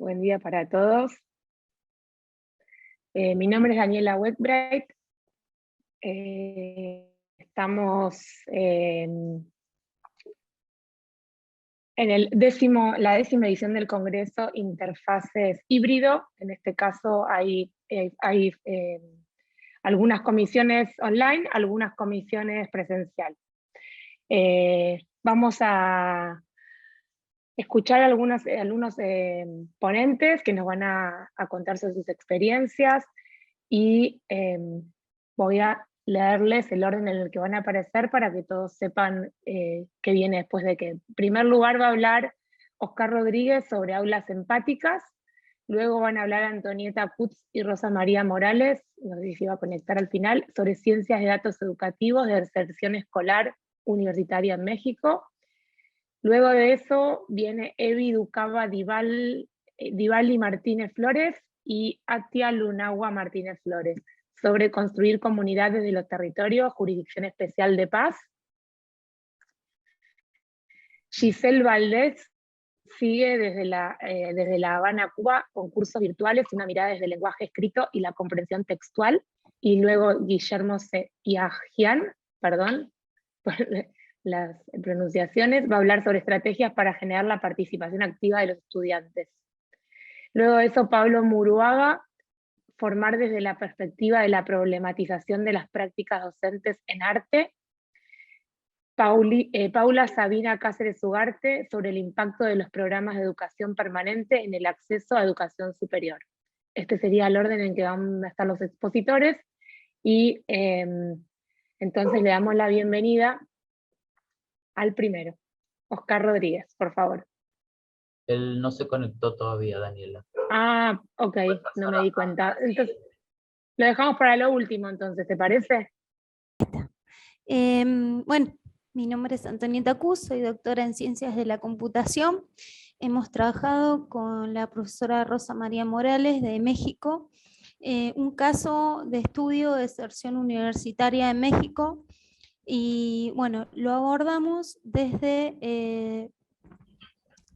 Buen día para todos. Mi nombre es Daniela Weckbright. Estamos en la 10ª edición del Congreso Interfaces Híbrido. En este caso hay algunas comisiones online, algunas comisiones presencial. Vamos a escuchar algunos ponentes que nos van a contar sobre sus experiencias y voy a leerles el orden en el que van a aparecer para que todos sepan qué viene después de qué. En primer lugar va a hablar Oscar Rodríguez sobre aulas empáticas, luego van a hablar Antonieta Kutz y Rosa María Morales, no sé si va a conectar al final, sobre ciencias de datos educativos de deserción escolar universitaria en México. Luego de eso viene Evi Ducaba Divali Martínez Flores y Atia Lunagua Martínez Flores, sobre construir comunidades de los territorios, Jurisdicción Especial de Paz. Giselle Valdés sigue desde La Habana, Cuba, con cursos virtuales y una mirada desde el lenguaje escrito y la comprensión textual. Y luego Guillermo Yajian, perdón por las pronunciaciones, va a hablar sobre estrategias para generar la participación activa de los estudiantes. Luego de eso, Pablo Muruaga, formar desde la perspectiva de la problematización de las prácticas docentes en arte. Paula Sabina Cáceres Ugarte, sobre el impacto de los programas de educación permanente en el acceso a educación superior. Este sería el orden en que van a estar los expositores, y entonces le damos la bienvenida al primero, Oscar Rodríguez, por favor. Él no se conectó todavía, Daniela. Ah, ok, no me di cuenta. Entonces, lo dejamos para lo último, entonces, ¿te parece? Bueno, mi nombre es Antonieta Kutz, soy doctora en Ciencias de la Computación. Hemos trabajado con la profesora Rosa María Morales de México, un caso de estudio de deserción universitaria en México, y bueno, lo abordamos desde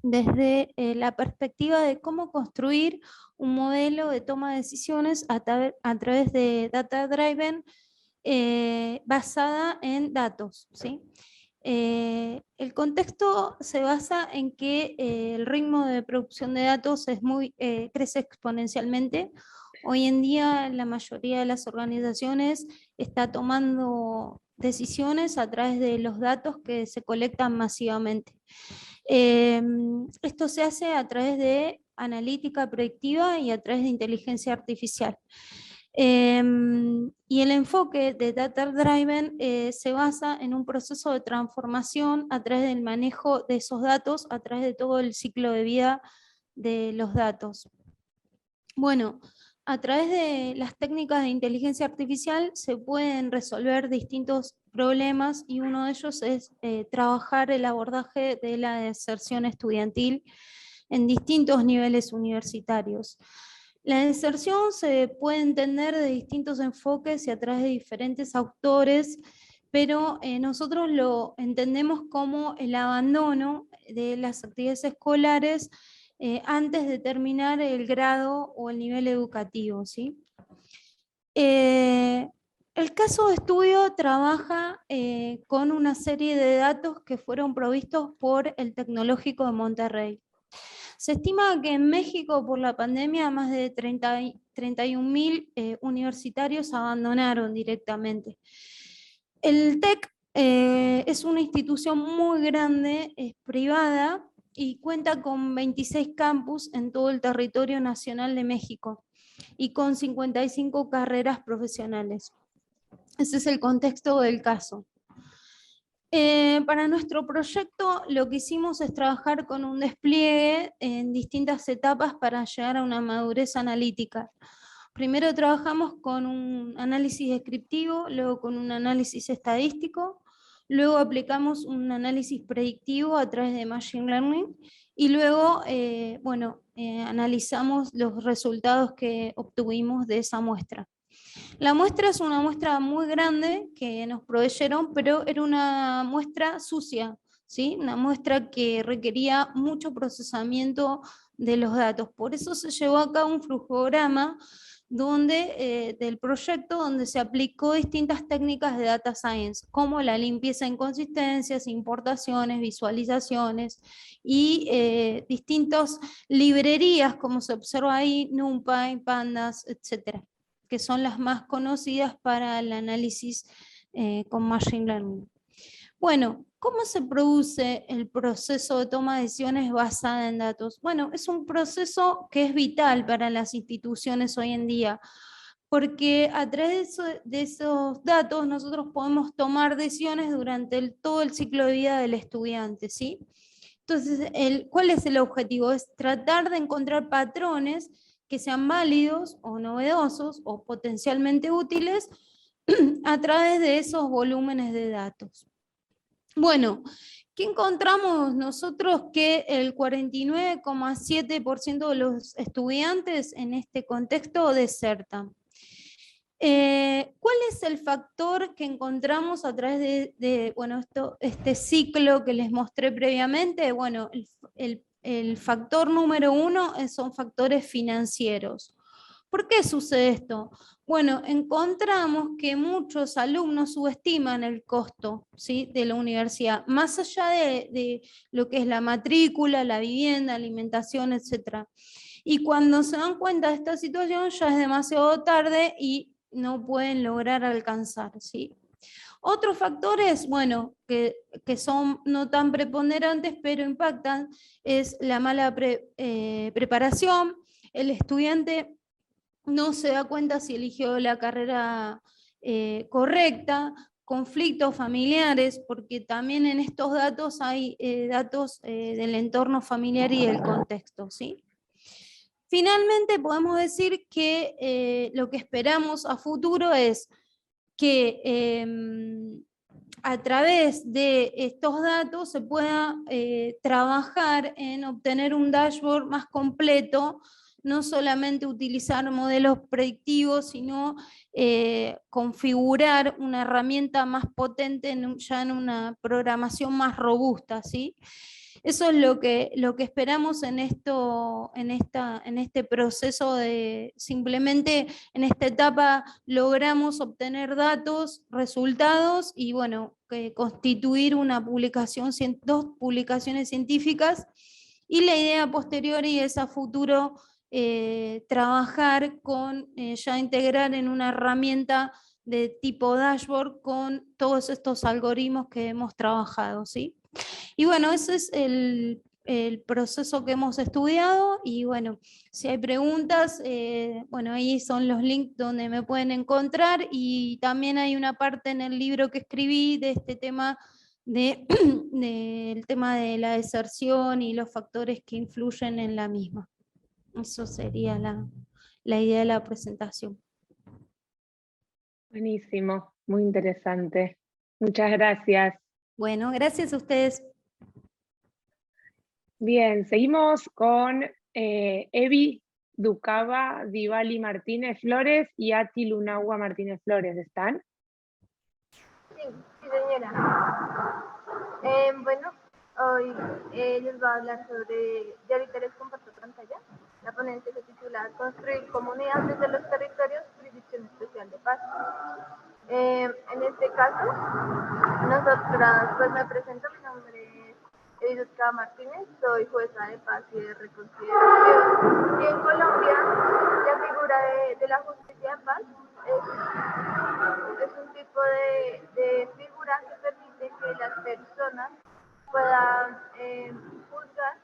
la perspectiva de cómo construir un modelo de toma de decisiones a través de Data Driven, basada en datos, ¿sí? El contexto se basa en que el ritmo de producción de datos crece exponencialmente. Hoy en día la mayoría de las organizaciones está tomando decisiones a través de los datos que se colectan masivamente. Esto se hace a través de analítica predictiva y a través de inteligencia artificial. Y el enfoque de Data Driven se basa en un proceso de transformación a través del manejo de esos datos, a través de todo el ciclo de vida de los datos. Bueno, a través de las técnicas de inteligencia artificial se pueden resolver distintos problemas, y uno de ellos es trabajar el abordaje de la deserción estudiantil en distintos niveles universitarios. La deserción se puede entender de distintos enfoques y a través de diferentes autores, pero nosotros lo entendemos como el abandono de las actividades escolares antes de terminar el grado o el nivel educativo, ¿sí? El caso de estudio trabaja con una serie de datos que fueron provistos por el Tecnológico de Monterrey. Se estima que en México, por la pandemia, más de 31.000 universitarios abandonaron directamente. El TEC es una institución muy grande, es privada, y cuenta con 26 campus en todo el territorio nacional de México y con 55 carreras profesionales. Ese es el contexto del caso. Para nuestro proyecto lo que hicimos es trabajar con un despliegue en distintas etapas para llegar a una madurez analítica. Primero trabajamos con un análisis descriptivo, luego con un análisis estadístico, luego aplicamos un análisis predictivo a través de Machine Learning, y luego analizamos los resultados que obtuvimos de esa muestra. La muestra es una muestra muy grande que nos proveyeron, pero era una muestra sucia, ¿sí? Una muestra que requería mucho procesamiento de los datos. Por eso se llevó a cabo un flujograma del proyecto donde se aplicó distintas técnicas de data science, como la limpieza de inconsistencias, importaciones, visualizaciones y distintas librerías, como se observa ahí, NumPy, Pandas, etcétera, que son las más conocidas para el análisis con Machine Learning. Bueno, ¿cómo se produce el proceso de toma de decisiones basada en datos? Bueno, es un proceso que es vital para las instituciones hoy en día, porque a través de esos datos nosotros podemos tomar decisiones durante todo el ciclo de vida del estudiante, ¿sí? Entonces, ¿cuál es el objetivo? Es tratar de encontrar patrones que sean válidos o novedosos o potencialmente útiles a través de esos volúmenes de datos. Bueno, ¿qué encontramos nosotros? Que el 49,7% de los estudiantes en este contexto desertan. ¿Cuál es el factor que encontramos a través de este ciclo que les mostré previamente? Bueno, el factor número 1 son factores financieros. ¿Por qué sucede esto? Bueno, encontramos que muchos alumnos subestiman el costo, ¿sí?, de la universidad, más allá de lo que es la matrícula, la vivienda, alimentación, etc. Y cuando se dan cuenta de esta situación ya es demasiado tarde y no pueden lograr alcanzar, ¿sí? Otros factores, bueno, que son no tan preponderantes pero impactan, es la mala preparación. El estudiante no se da cuenta si eligió la carrera correcta, conflictos familiares, porque también en estos datos hay datos del entorno familiar y del contexto, ¿sí? Finalmente podemos decir que lo que esperamos a futuro es que a través de estos datos se pueda trabajar en obtener un dashboard más completo, no solamente utilizar modelos predictivos, sino configurar una herramienta más potente ya en una programación más robusta, ¿sí? Eso es lo que esperamos en este proceso de simplemente en esta etapa logramos obtener datos, resultados y bueno, constituir una publicación, 2 publicaciones científicas, y la idea posterior y es a futuro trabajar con ya integrar en una herramienta de tipo dashboard con todos estos algoritmos que hemos trabajado, ¿sí? Y bueno, ese es el proceso que hemos estudiado y bueno, si hay preguntas, bueno, ahí son los links donde me pueden encontrar y también hay una parte en el libro que escribí de este tema, del tema de la deserción y los factores que influyen en la misma. Eso sería la idea de la presentación. Buenísimo, muy interesante. Muchas gracias. Bueno, gracias a ustedes. Bien, seguimos con Evi Ducaba Divali Martínez Flores y Ati Lunagua Martínez Flores. ¿Están? Sí, señora. Bueno, hoy les voy a hablar sobre, ya ahorita les comparto pantalla, la ponencia se titula Construir comunidad desde los territorios, jurisdicción especial de paz. En este caso, nosotras, pues me presento, mi nombre es Edith Martínez, soy jueza de paz y de reconciliación. Y en Colombia, la figura de la justicia de paz es un tipo de figura que permite que las personas puedan juzgar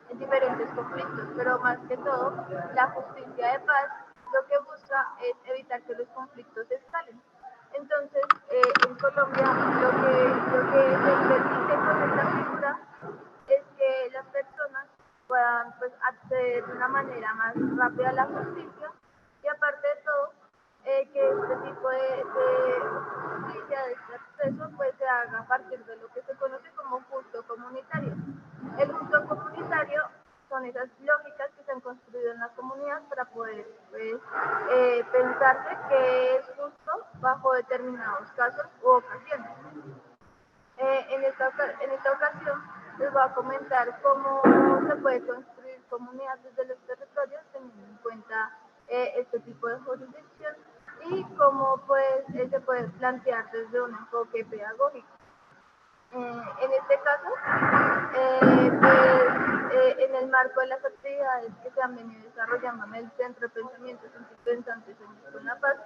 en diferentes conflictos, pero más que todo, la justicia de paz lo que busca es evitar que los conflictos escalen. Entonces, en Colombia, lo que se permite con esta figura es que las personas puedan, pues, acceder de una manera más rápida a la justicia y aparte de todo, que este tipo de justicia, de este acceso, pues se haga a partir de lo que se conoce como justo comunitario. El justo comunitario son esas lógicas que se han construido en la comunidad para poder, pues, pensarse que es justo bajo determinados casos u ocasiones. En esta ocasión les voy a comentar cómo se puede construir comunidad desde los territorios teniendo en cuenta este tipo de jurisdicción y cómo pues, se puede plantear desde un enfoque pedagógico. En este caso, en el marco de las actividades que se han venido desarrollando en el Centro de Pensamientos Pensantes en La Paz,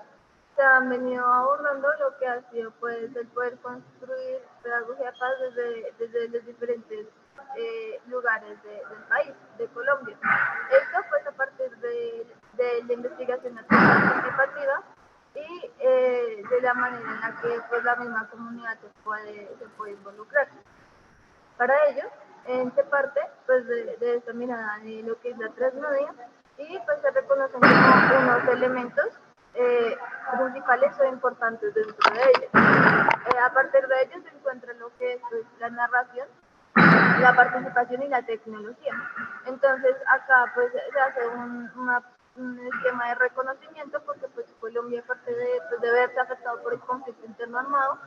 se han venido abordando lo que ha sido pues, el poder construir pedagogía de paz desde los diferentes lugares del país, de Colombia. Esto pues a partir de la investigación participativa y de la manera en la que pues, la misma comunidad se puede involucrar. Para ello, se parte pues, de esta mirada de lo que es la transmedia y pues se reconocen como unos elementos principales o importantes dentro de ella. A partir de ello se encuentra lo que es pues, la narración, la participación y la tecnología. Entonces acá pues se hace un esquema de reconocimiento porque pues Colombia, aparte de verse afectado por el conflicto interno armado,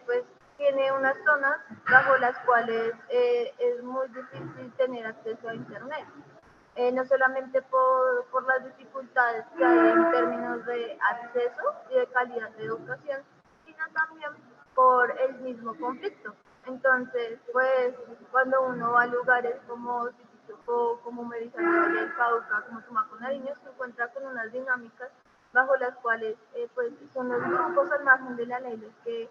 pues tiene unas zonas bajo las cuales es muy difícil tener acceso a internet. No solamente por las dificultades que hay en términos de acceso y de calidad de educación, sino también por el mismo conflicto. Entonces, pues, cuando uno va a lugares como Titichocó, como Medellín, del Cauca, como Tumaco, Nariño, se encuentra con unas dinámicas bajo las cuales, pues, son los grupos al margen de la ley los que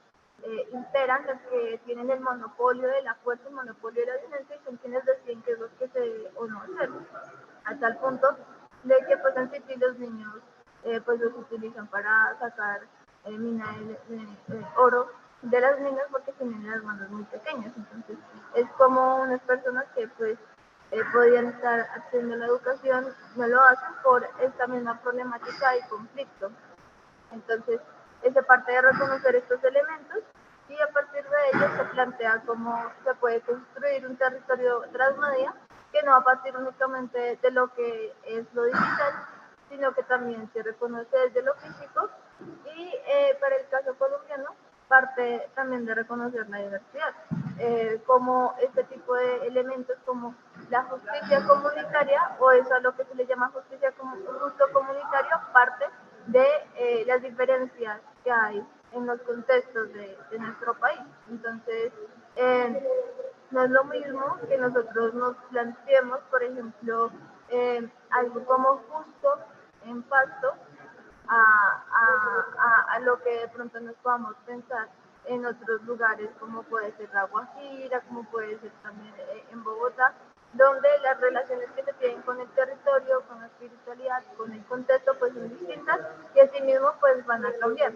imperan, los que tienen el monopolio de la fuerza, el monopolio de la violencia y son quienes deciden qué es lo que se debe o no hacer. A tal punto de que pues en City los niños pues los utilizan para sacar mina de oro de las minas porque tienen las manos muy pequeñas. Entonces es como unas personas que pues podían estar accediendo a la educación, no lo hacen por esta misma problemática y conflicto. Entonces, es parte de reconocer estos elementos y a partir de ellos se plantea cómo se puede construir un territorio transmedia que no va a partir únicamente de lo que es lo digital, sino que también se reconoce desde lo físico y para el caso colombiano parte también de reconocer la diversidad, como este tipo de elementos como la justicia comunitaria o eso a lo que se le llama justicia justo comunitario parte de las diferencias que hay en los contextos de nuestro país. Entonces, no es lo mismo que nosotros nos planteemos, por ejemplo, algo como justo en Pasto a lo que de pronto nos podamos pensar en otros lugares como puede ser La Guajira, como puede ser también en Bogotá, donde las relaciones que se tienen con el territorio, con la espiritualidad, con el contexto, pues son distintas y asimismo pues van a cambiar.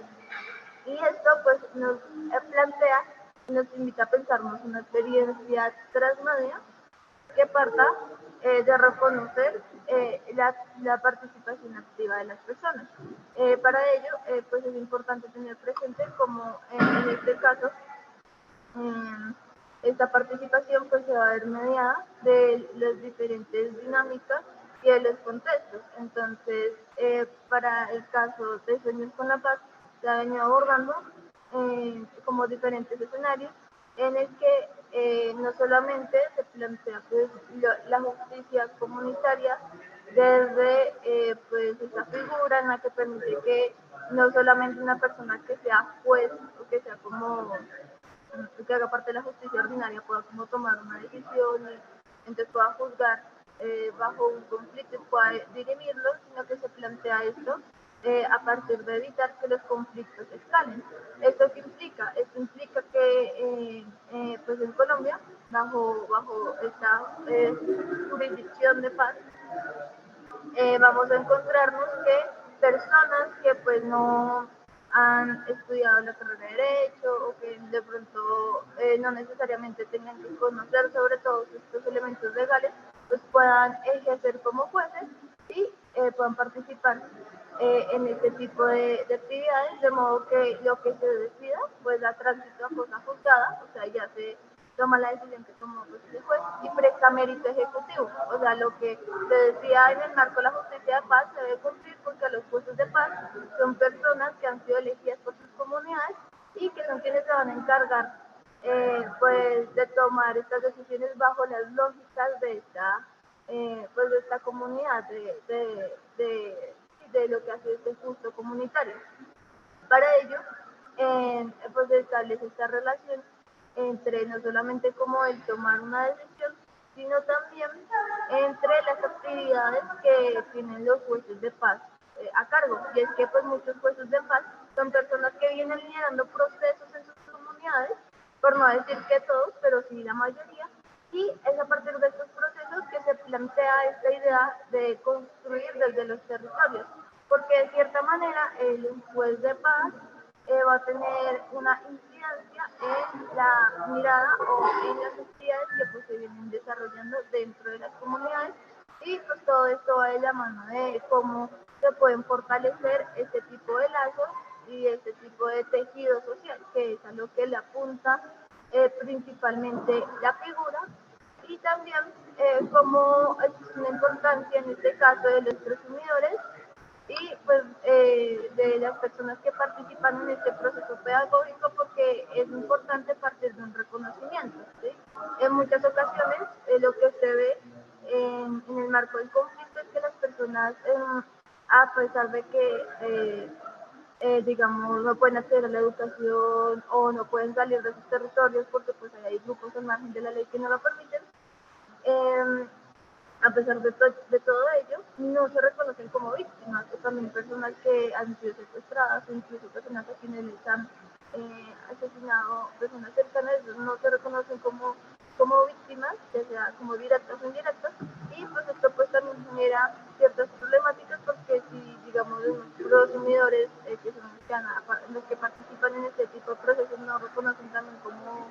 Y esto pues nos plantea, nos invita a pensarnos una experiencia transmedia que parta de reconocer la participación activa de las personas. Para ello, pues es importante tener presente como en este caso esta participación pues se va a ver mediada de las diferentes dinámicas y de los contextos. Entonces, para el caso de Sueños con la Paz, se ha venido abordando como diferentes escenarios en el que no solamente se plantea pues, la justicia comunitaria desde pues, esta figura en la que permite que no solamente una persona que sea juez o que sea como que haga parte de la justicia ordinaria pueda como tomar una decisión y entonces pueda juzgar bajo un conflicto y pueda dirimirlo, sino que se plantea esto a partir de evitar que los conflictos escalen. ¿Esto qué implica? Esto implica que pues en Colombia, bajo esta jurisdicción de paz, vamos a encontrarnos que personas que pues no han estudiado la carrera de Derecho o que de pronto no necesariamente tengan que conocer sobre todos estos elementos legales, pues puedan ejercer como jueces y puedan participar en este tipo de actividades, de modo que lo que se decida, pues la tránsito a cosa juzgada, o sea, ya se toma la decisión que tomó pues, el juez y presta mérito ejecutivo. O sea, lo que se decía en el marco de la justicia de paz se debe cumplir porque los jueces de paz son personas que han sido elegidas por sus comunidades y que son quienes se van a encargar pues de tomar estas decisiones bajo las lógicas de esta, pues de esta comunidad, de lo que hace este justo comunitario. Para ello, pues se establece esta relación entre no solamente como el tomar una decisión, sino también entre las actividades que tienen los jueces de paz a cargo. Y es que pues muchos jueces de paz son personas que vienen liderando procesos en sus comunidades, por no decir que todos, pero sí la mayoría, y es a partir de estos procesos que se plantea esta idea de construir desde los territorios, porque de cierta manera el juez de paz va a tener una incidencia en la mirada o en las actividades que pues, se vienen desarrollando dentro de las comunidades, y pues todo esto va de la mano de cómo se pueden fortalecer este tipo de lazos y este tipo de tejido social, que es a lo que le apunta principalmente la figura, y también como es una importancia en este caso de los presumidores y pues de las personas que participan en este proceso pedagógico, porque es importante partir de un reconocimiento, ¿sí? En muchas ocasiones lo que se ve en el marco del conflicto es que las personas, a pesar de que digamos, no pueden acceder a la educación o no pueden salir de sus territorios porque pues hay grupos al margen de la ley que no lo permiten, a pesar de todo ello, no se reconocen como víctimas, o también personas que han sido secuestradas, o incluso personas a quienes les han asesinado personas cercanas, no se reconocen como víctimas, ya sea como directas o indirectas, y pues esto pues también genera ciertas problemáticas, porque si digamos los consumidores que son los que participan en este tipo de procesos no reconocen también como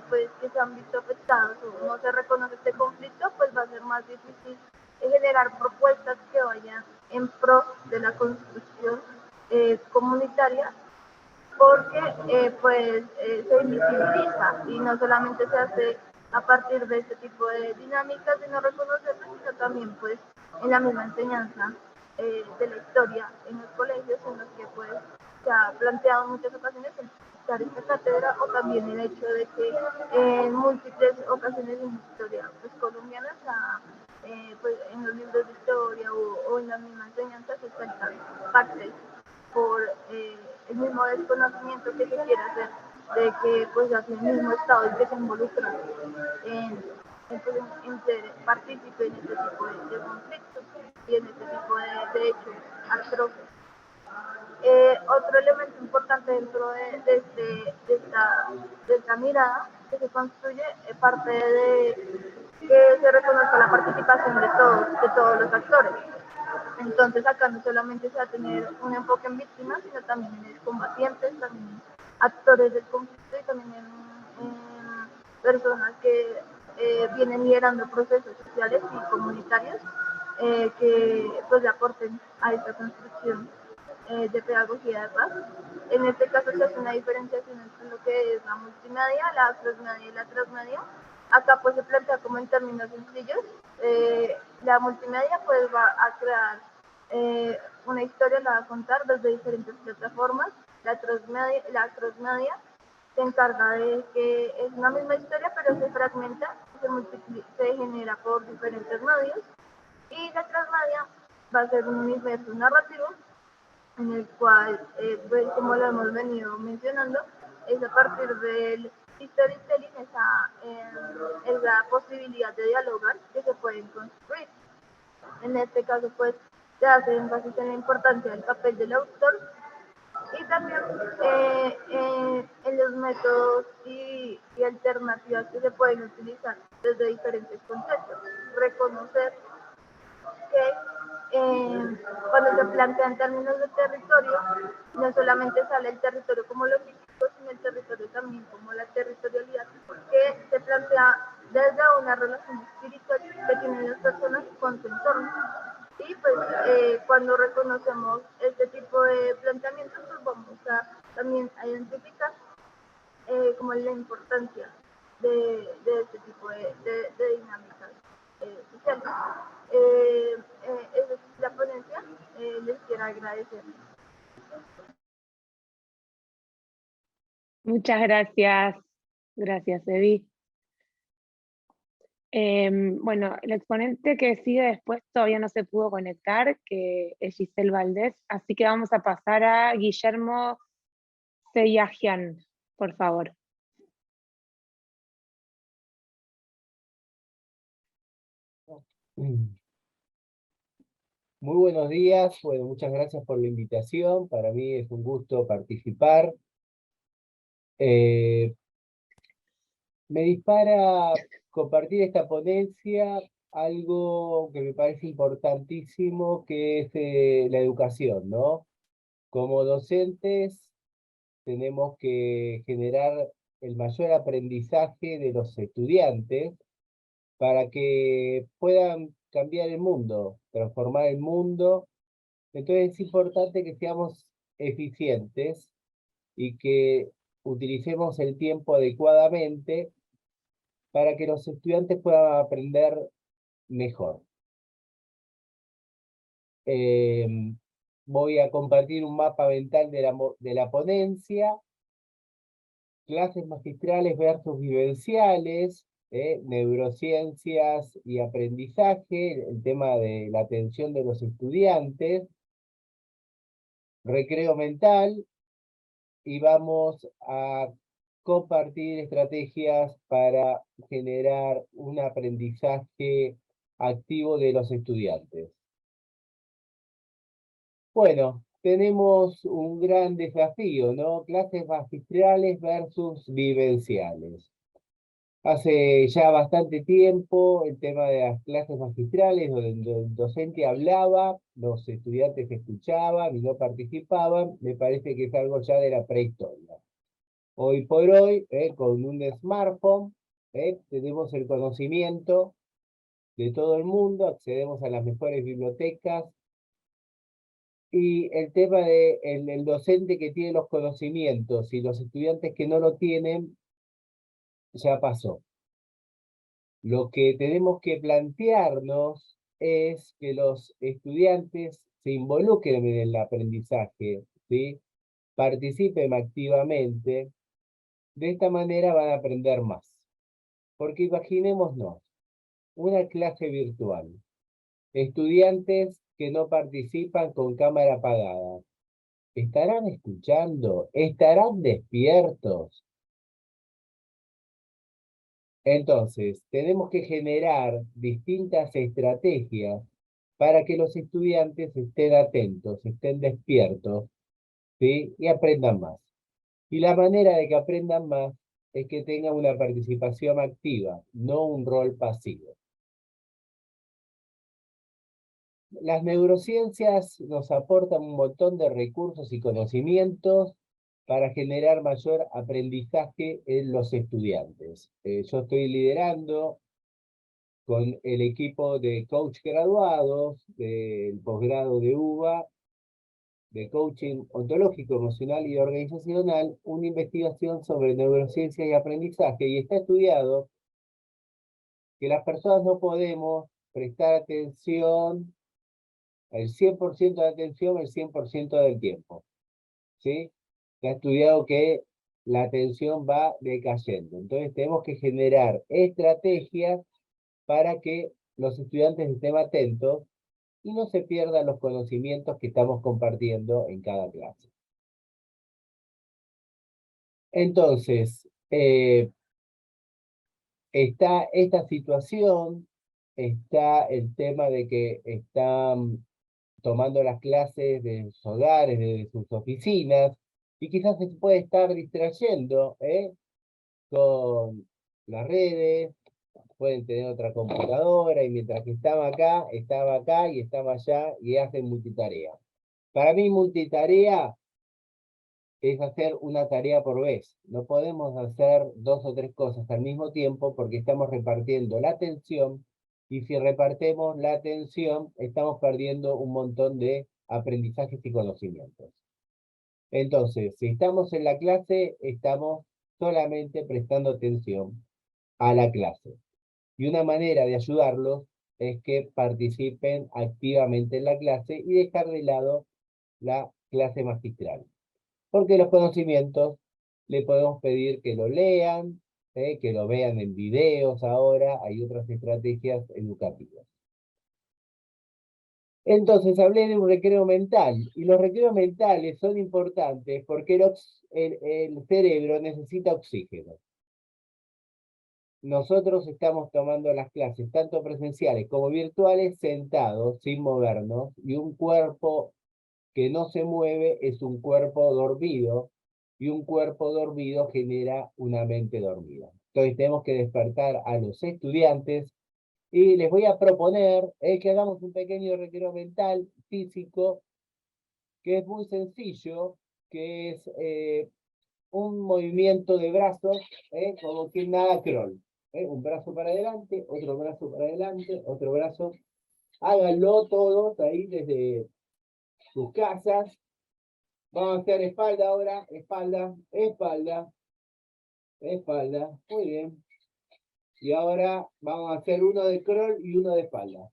pues que se han visto afectados o no se reconoce este conflicto, pues va a ser más difícil generar propuestas que vayan en pro de la construcción comunitaria, porque se invisibiliza y no solamente se hace a partir de este tipo de dinámicas de no reconocerlas, sino también pues en la misma enseñanza de la historia en los colegios, en los que pues se ha planteado en muchas ocasiones el dar esta cátedra, o también el hecho de que en múltiples ocasiones en la historia pues, colombiana, pues, en los libros de historia o en la misma enseñanza se saltan partes por el mismo desconocimiento que se quiere hacer de que pues así el mismo Estado el que se involucra en ser partícipe en este tipo de conflictos y en este tipo de hechos atroces. Otro elemento importante dentro de esta mirada que se construye parte de que se reconozca la participación de todos los actores. Entonces acá no solamente se va a tener un enfoque en víctimas, sino también en combatientes, también en actores del conflicto y también en personas que vienen liderando procesos sociales y comunitarios que pues le aporten a esta construcción de pedagogía de paz. En este caso se hace una diferenciación entre lo que es la multimedia, la crossmedia y la transmedia. Acá pues se plantea como en términos sencillos, la multimedia pues va a crear una historia, la va a contar desde diferentes plataformas. La crossmedia se encarga de que es una misma historia pero se fragmenta, se genera por diferentes medios, y la transmedia va a ser un universo narrativo en el cual, pues, como lo hemos venido mencionando, es a partir del storytelling, esa posibilidad de dialogar que se pueden construir. En este caso, pues, se hace énfasis en la importancia del papel del autor y también en los métodos y alternativas que se pueden utilizar desde diferentes contextos. Reconocer que cuando se plantea en términos de territorio, no solamente sale el territorio como lo físico, sino el territorio también como la territorialidad, que se plantea desde una relación espiritual que tienen las personas con su entorno. Y pues cuando reconocemos este tipo de planteamientos, pues vamos a también a identificar como la importancia de este tipo de dinámicas sociales. Esa es la ponencia, les quiero agradecer. Muchas gracias. Gracias, Evi. Bueno, el exponente que sigue después todavía no se pudo conectar, que es Giselle Valdés, así que vamos a pasar a Guillermo Seyajian, por favor. Muy buenos días, bueno, muchas gracias por la invitación, para mí es un gusto participar. Me dispara compartir esta ponencia algo que me parece importantísimo, que es la educación, ¿no? Como docentes tenemos que generar el mayor aprendizaje de los estudiantes para que puedan cambiar el mundo, transformar el mundo. Entonces es importante que seamos eficientes y que utilicemos el tiempo adecuadamente para que los estudiantes puedan aprender mejor. Voy a compartir un mapa mental de la ponencia, clases magistrales versus vivenciales, neurociencias y aprendizaje, el tema de la atención de los estudiantes, recreo mental, y vamos a compartir estrategias para generar un aprendizaje activo de los estudiantes. Bueno, tenemos un gran desafío, ¿no? Clases magistrales versus vivenciales. Hace ya bastante tiempo el tema de las clases magistrales, donde el docente hablaba, los estudiantes escuchaban y no participaban, me parece que es algo ya de la prehistoria. Hoy por hoy, con un smartphone, tenemos el conocimiento de todo el mundo, accedemos a las mejores bibliotecas, y el tema de el docente que tiene los conocimientos y los estudiantes que no lo tienen, ya pasó. Lo que tenemos que plantearnos es que los estudiantes se involucren en el aprendizaje, ¿sí? Participen activamente, de esta manera van a aprender más. Porque imaginémonos, una clase virtual, estudiantes que no participan con cámara apagada, ¿estarán escuchando? ¿Estarán despiertos? Entonces, tenemos que generar distintas estrategias para que los estudiantes estén atentos, estén despiertos, ¿sí? Y aprendan más. Y la manera de que aprendan más es que tengan una participación activa, no un rol pasivo. Las neurociencias nos aportan un montón de recursos y conocimientos para generar mayor aprendizaje en los estudiantes. Yo estoy liderando con el equipo de coach graduados del posgrado de UBA, de coaching ontológico, emocional y organizacional, una investigación sobre neurociencia y aprendizaje, y está estudiado que las personas no podemos prestar atención, el 100% de atención el 100% del tiempo, ¿sí? Se ha estudiado que la atención va decayendo. Entonces tenemos que generar estrategias para que los estudiantes estén atentos y no se pierdan los conocimientos que estamos compartiendo en cada clase. Entonces, está esta situación, está el tema de que están tomando las clases de sus hogares, de sus oficinas, y quizás se puede estar distrayendo con las redes, pueden tener otra computadora, y mientras que estaba acá y estaba allá, y hacen multitarea. Para mí multitarea es hacer una tarea por vez. No podemos hacer 2 o 3 cosas al mismo tiempo porque estamos repartiendo la atención, y si repartimos la atención, estamos perdiendo un montón de aprendizajes y conocimientos. Entonces, si estamos en la clase, estamos solamente prestando atención a la clase. Y una manera de ayudarlos es que participen activamente en la clase y dejar de lado la clase magistral. Porque los conocimientos le podemos pedir que lo lean, que lo vean en videos ahora, hay otras estrategias educativas. Entonces hablé de un recreo mental, y los recreos mentales son importantes porque el cerebro necesita oxígeno. Nosotros estamos tomando las clases, tanto presenciales como virtuales, sentados, sin movernos, y un cuerpo que no se mueve es un cuerpo dormido, y un cuerpo dormido genera una mente dormida. Entonces tenemos que despertar a los estudiantes, y les voy a proponer que hagamos un pequeño recreo mental físico, que es muy sencillo, que es un movimiento de brazos, como quien nada crawl. Un brazo para adelante, otro brazo para adelante, otro brazo. Háganlo todos ahí desde sus casas. Vamos a hacer espalda ahora, espalda, espalda, espalda. Muy bien. Y ahora vamos a hacer uno de crawl y uno de espalda.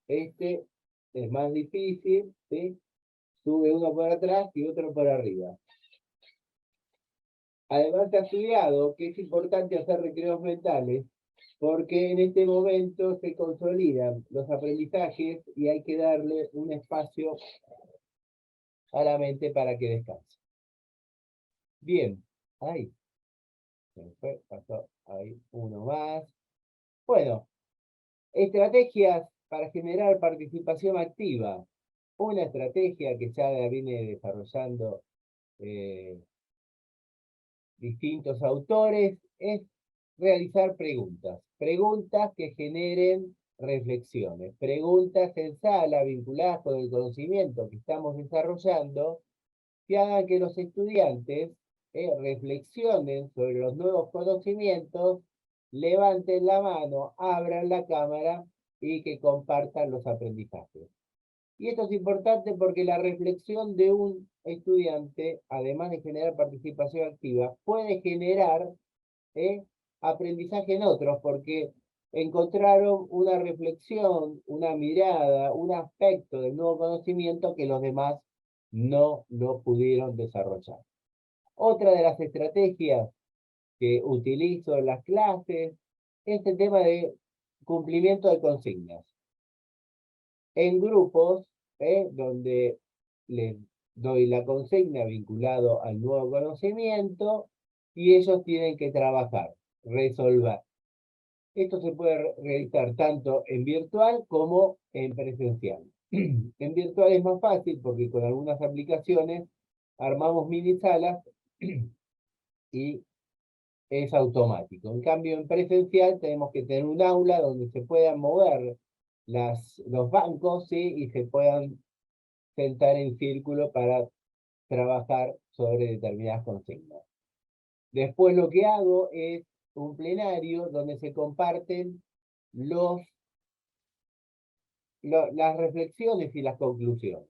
Este es más difícil, ¿sí? Sube uno por atrás y otro por arriba. Además, se ha estudiado que es importante hacer recreos mentales porque en este momento se consolidan los aprendizajes y hay que darle un espacio a la mente para que descanse. Bien, ahí. Pasó ahí uno más. Bueno, estrategias para generar participación activa. Una estrategia que ya la viene desarrollando distintos autores es realizar preguntas. Preguntas que generen reflexiones. Preguntas en sala vinculadas con el conocimiento que estamos desarrollando, que hagan que los estudiantes reflexionen sobre los nuevos conocimientos, levanten la mano, abran la cámara y que compartan los aprendizajes. Y esto es importante porque la reflexión de un estudiante, además de generar participación activa, puede generar aprendizaje en otros, porque encontraron una reflexión, una mirada, un aspecto del nuevo conocimiento que los demás no lo pudieron desarrollar. Otra de las estrategias que utilizo en las clases es el tema de cumplimiento de consignas. En grupos, donde les doy la consigna vinculado al nuevo conocimiento y ellos tienen que trabajar, resolver. Esto se puede realizar tanto en virtual como en presencial. En virtual es más fácil porque con algunas aplicaciones armamos mini salas y es automático. En cambio, en presencial tenemos que tener un aula donde se puedan mover los bancos, ¿sí? Y se puedan sentar en círculo para trabajar sobre determinadas consignas. Después lo que hago es un plenario donde se comparten las reflexiones y las conclusiones.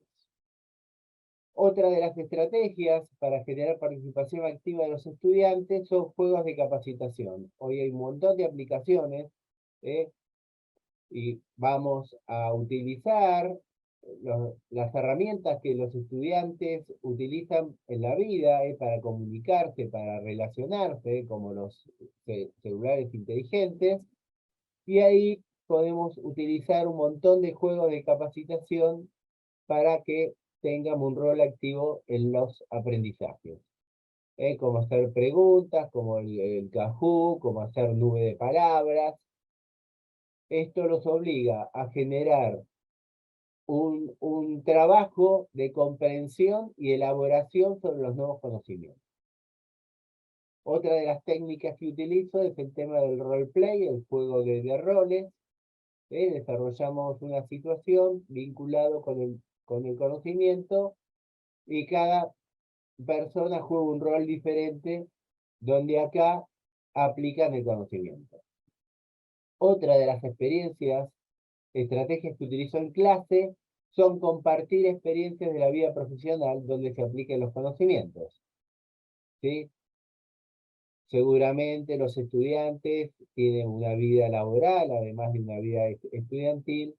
Otra de las estrategias para generar participación activa de los estudiantes son juegos de capacitación. Hoy hay un montón de aplicaciones, y vamos a utilizar las herramientas que los estudiantes utilizan en la vida para comunicarse, para relacionarse, como los celulares inteligentes, y ahí podemos utilizar un montón de juegos de capacitación para que tengan un rol activo en los aprendizajes. Como hacer preguntas, como el Kahoot, como hacer nube de palabras. Esto los obliga a generar un trabajo de comprensión y elaboración sobre los nuevos conocimientos. Otra de las técnicas que utilizo es el tema del roleplay, el juego de roles. Desarrollamos una situación vinculada con el conocimiento y cada persona juega un rol diferente donde acá aplican el conocimiento. Otra de las estrategias que utilizo en clase son compartir experiencias de la vida profesional donde se apliquen los conocimientos. ¿Sí? Seguramente los estudiantes tienen una vida laboral, además de una vida estudiantil,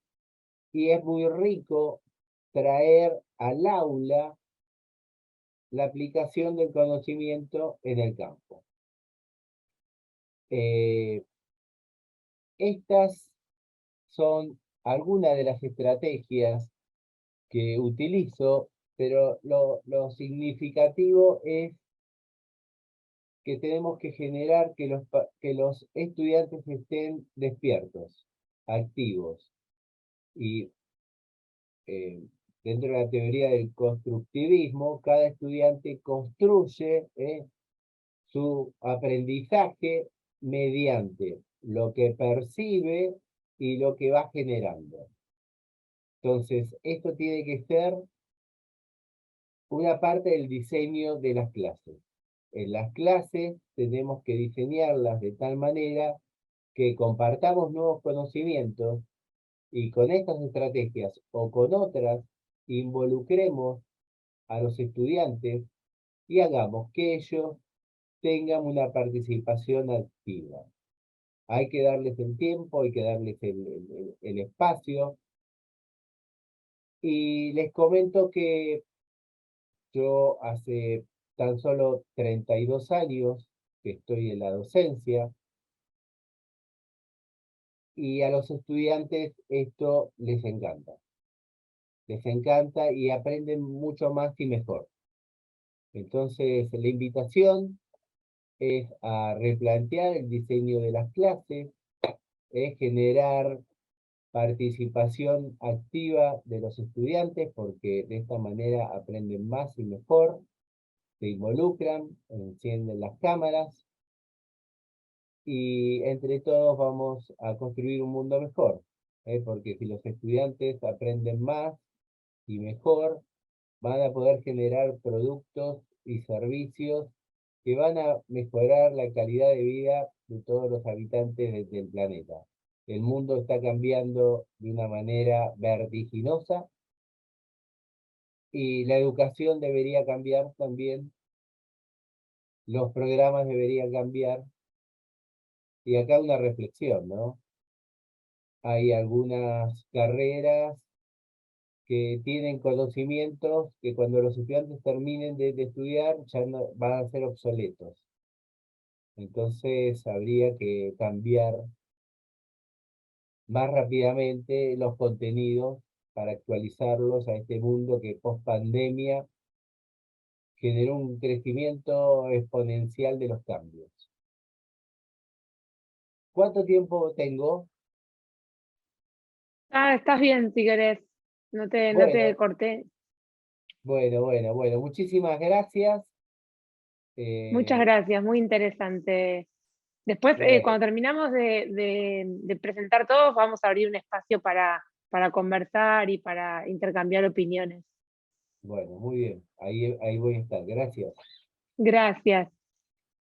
y es muy rico traer al aula la aplicación del conocimiento en el campo. Estas son algunas de las estrategias que utilizo, pero lo significativo es que tenemos que generar que los estudiantes estén despiertos, activos. Y dentro de la teoría del constructivismo, cada estudiante construye su aprendizaje mediante lo que percibe y lo que va generando. Entonces, esto tiene que ser una parte del diseño de las clases. En las clases tenemos que diseñarlas de tal manera que compartamos nuevos conocimientos y con estas estrategias o con otras involucremos a los estudiantes y hagamos que ellos tengan una participación activa. Hay que darles el tiempo, hay que darles el espacio. Y les comento que yo hace tan solo 32 años que estoy en la docencia, y a los estudiantes esto les encanta. Les encanta y aprenden mucho más y mejor. Entonces, la invitación es a replantear el diseño de las clases, es generar participación activa de los estudiantes, porque de esta manera aprenden más y mejor, se involucran, encienden las cámaras, y entre todos vamos a construir un mundo mejor, porque si los estudiantes aprenden más y mejor, van a poder generar productos y servicios que van a mejorar la calidad de vida de todos los habitantes del planeta. El mundo está cambiando de una manera vertiginosa y la educación debería cambiar también, los programas deberían cambiar. Y acá una reflexión, ¿no? Hay algunas carreras que tienen conocimientos que cuando los estudiantes terminen de estudiar ya no, van a ser obsoletos. Entonces habría que cambiar más rápidamente los contenidos para actualizarlos a este mundo que post pandemia generó un crecimiento exponencial de los cambios. ¿Cuánto tiempo tengo? Ah, estás bien si querés. No te Bueno. corté. Bueno, muchísimas gracias. Muchas gracias, muy interesante. Después, Bueno. cuando terminamos de presentar todos, vamos a abrir un espacio para conversar y para intercambiar opiniones. Bueno, muy bien. Ahí voy a estar. Gracias. Gracias.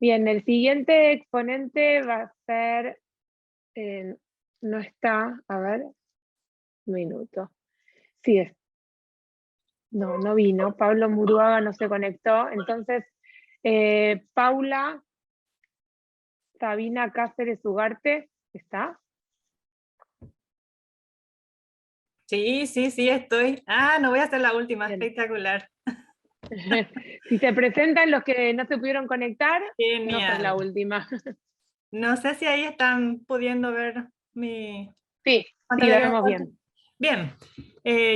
Bien, el siguiente exponente va a ser, no está, a ver, un minuto. Sí, no vino, Pablo Muruaga no se conectó, entonces Paula Sabina Cáceres Ugarte, ¿está? Sí, estoy. No voy a ser la última, Bien. espectacular. Si se presentan los que no se pudieron conectar, Genial. no sos la última. No sé si ahí están pudiendo ver mi... Sí, pantalla. la vemos bien. Bien,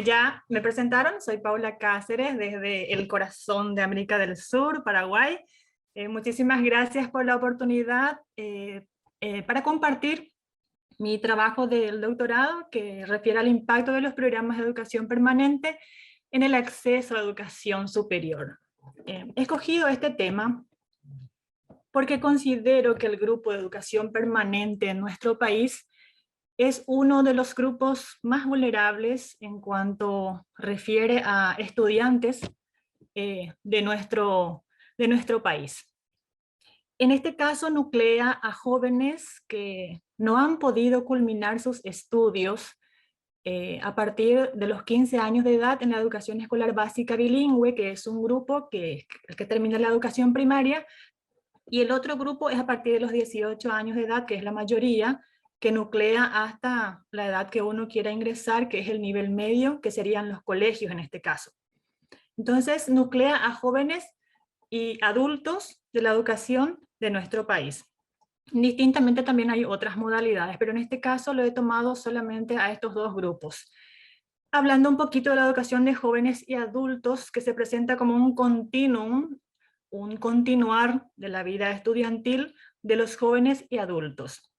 ya me presentaron, soy Paula Cáceres desde el corazón de América del Sur, Paraguay. Muchísimas gracias por la oportunidad para compartir mi trabajo del doctorado que refiere al impacto de los programas de educación permanente en el acceso a la educación superior. He escogido este tema porque considero que el grupo de educación permanente en nuestro país es uno de los grupos más vulnerables en cuanto refiere a estudiantes de nuestro país. En este caso nuclea a jóvenes que no han podido culminar sus estudios a partir de los 15 años de edad en la educación escolar básica bilingüe, que es un grupo que termina la educación primaria, y el otro grupo es a partir de los 18 años de edad, que es la mayoría, que nuclea hasta la edad que uno quiera ingresar, que es el nivel medio, que serían los colegios en este caso. Entonces, nuclea a jóvenes y adultos de la educación de nuestro país. Distintamente también hay otras modalidades, pero en este caso lo he tomado solamente a estos dos grupos. Hablando un poquito de la educación de jóvenes y adultos, que se presenta como un continuum, un continuar de la vida estudiantil de los jóvenes y adultos.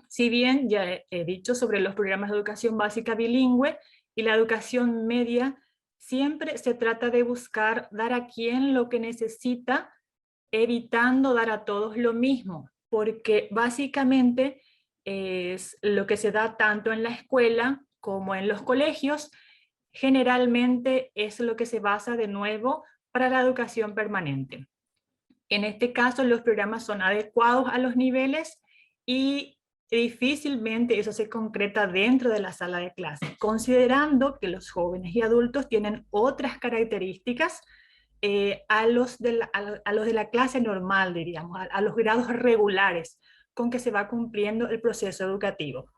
Si bien ya he dicho sobre los programas de educación básica bilingüe y la educación media, siempre se trata de buscar dar a quien lo que necesita, evitando dar a todos lo mismo, porque básicamente es lo que se da tanto en la escuela como en los colegios, generalmente es lo que se basa de nuevo para la educación permanente. En este caso, los programas son adecuados a los niveles y difícilmente eso se concreta dentro de la sala de clase, considerando que los jóvenes y adultos tienen otras características a los de la clase normal, diríamos, a los grados regulares con que se va cumpliendo el proceso educativo.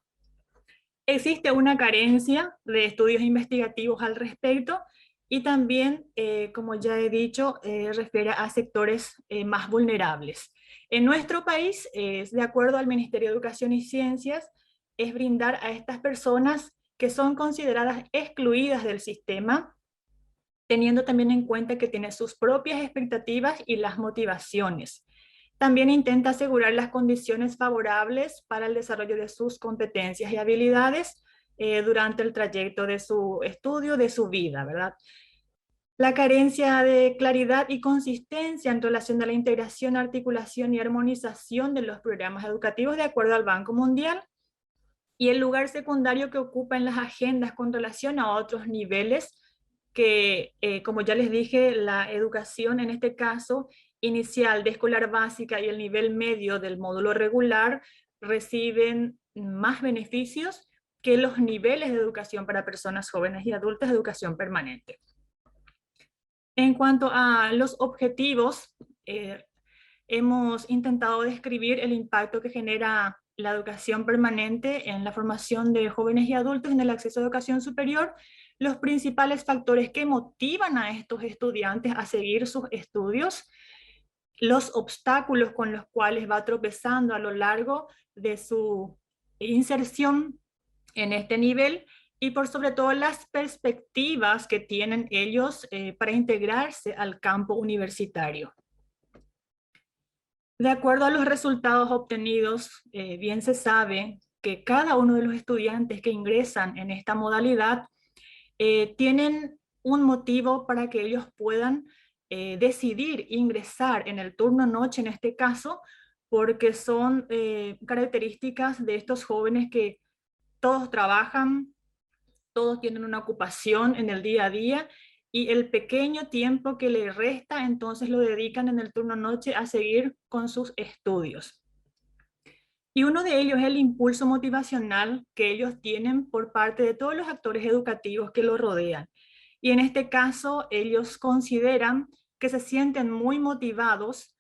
Existe una carencia de estudios investigativos al respecto y también, como ya he dicho, refiere a sectores más vulnerables. En nuestro país, de acuerdo al Ministerio de Educación y Ciencias, es brindar a estas personas que son consideradas excluidas del sistema, teniendo también en cuenta que tiene sus propias expectativas y las motivaciones. También intenta asegurar las condiciones favorables para el desarrollo de sus competencias y habilidades durante el trayecto de su estudio, de su vida, ¿verdad? La carencia de claridad y consistencia en relación a la integración, articulación y armonización de los programas educativos de acuerdo al Banco Mundial, y el lugar secundario que ocupa en las agendas con relación a otros niveles que, como ya les dije, la educación en este caso inicial de escolar básica y el nivel medio del módulo regular reciben más beneficios que los niveles de educación para personas jóvenes y adultas de educación permanente. En cuanto a los objetivos, hemos intentado describir el impacto que genera la educación permanente en la formación de jóvenes y adultos en el acceso a educación superior, los principales factores que motivan a estos estudiantes a seguir sus estudios, los obstáculos con los cuales va tropezando a lo largo de su inserción en este nivel y por sobre todo las perspectivas que tienen ellos para integrarse al campo universitario. De acuerdo a los resultados obtenidos, bien se sabe que cada uno de los estudiantes que ingresan en esta modalidad tienen un motivo para que ellos puedan decidir ingresar en el turno noche en este caso, porque son características de estos jóvenes que todos trabajan, todos tienen una ocupación en el día a día y el pequeño tiempo que les resta entonces lo dedican en el turno noche a seguir con sus estudios. Y uno de ellos es el impulso motivacional que ellos tienen por parte de todos los actores educativos que los rodean. Y en este caso ellos consideran que se sienten muy motivados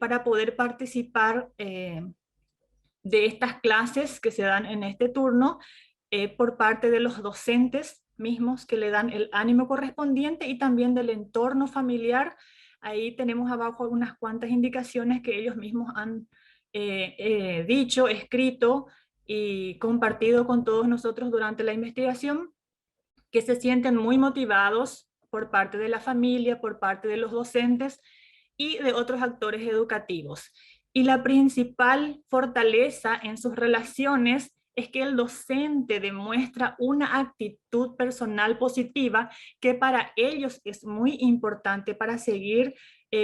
para poder participar de estas clases que se dan en este turno por parte de los docentes mismos que le dan el ánimo correspondiente y también del entorno familiar. Ahí tenemos abajo unas cuantas indicaciones que ellos mismos han dicho, escrito y compartido con todos nosotros durante la investigación, que se sienten muy motivados por parte de la familia, por parte de los docentes y de otros actores educativos. Y la principal fortaleza en sus relaciones es que el docente demuestra una actitud personal positiva que para ellos es muy importante para seguir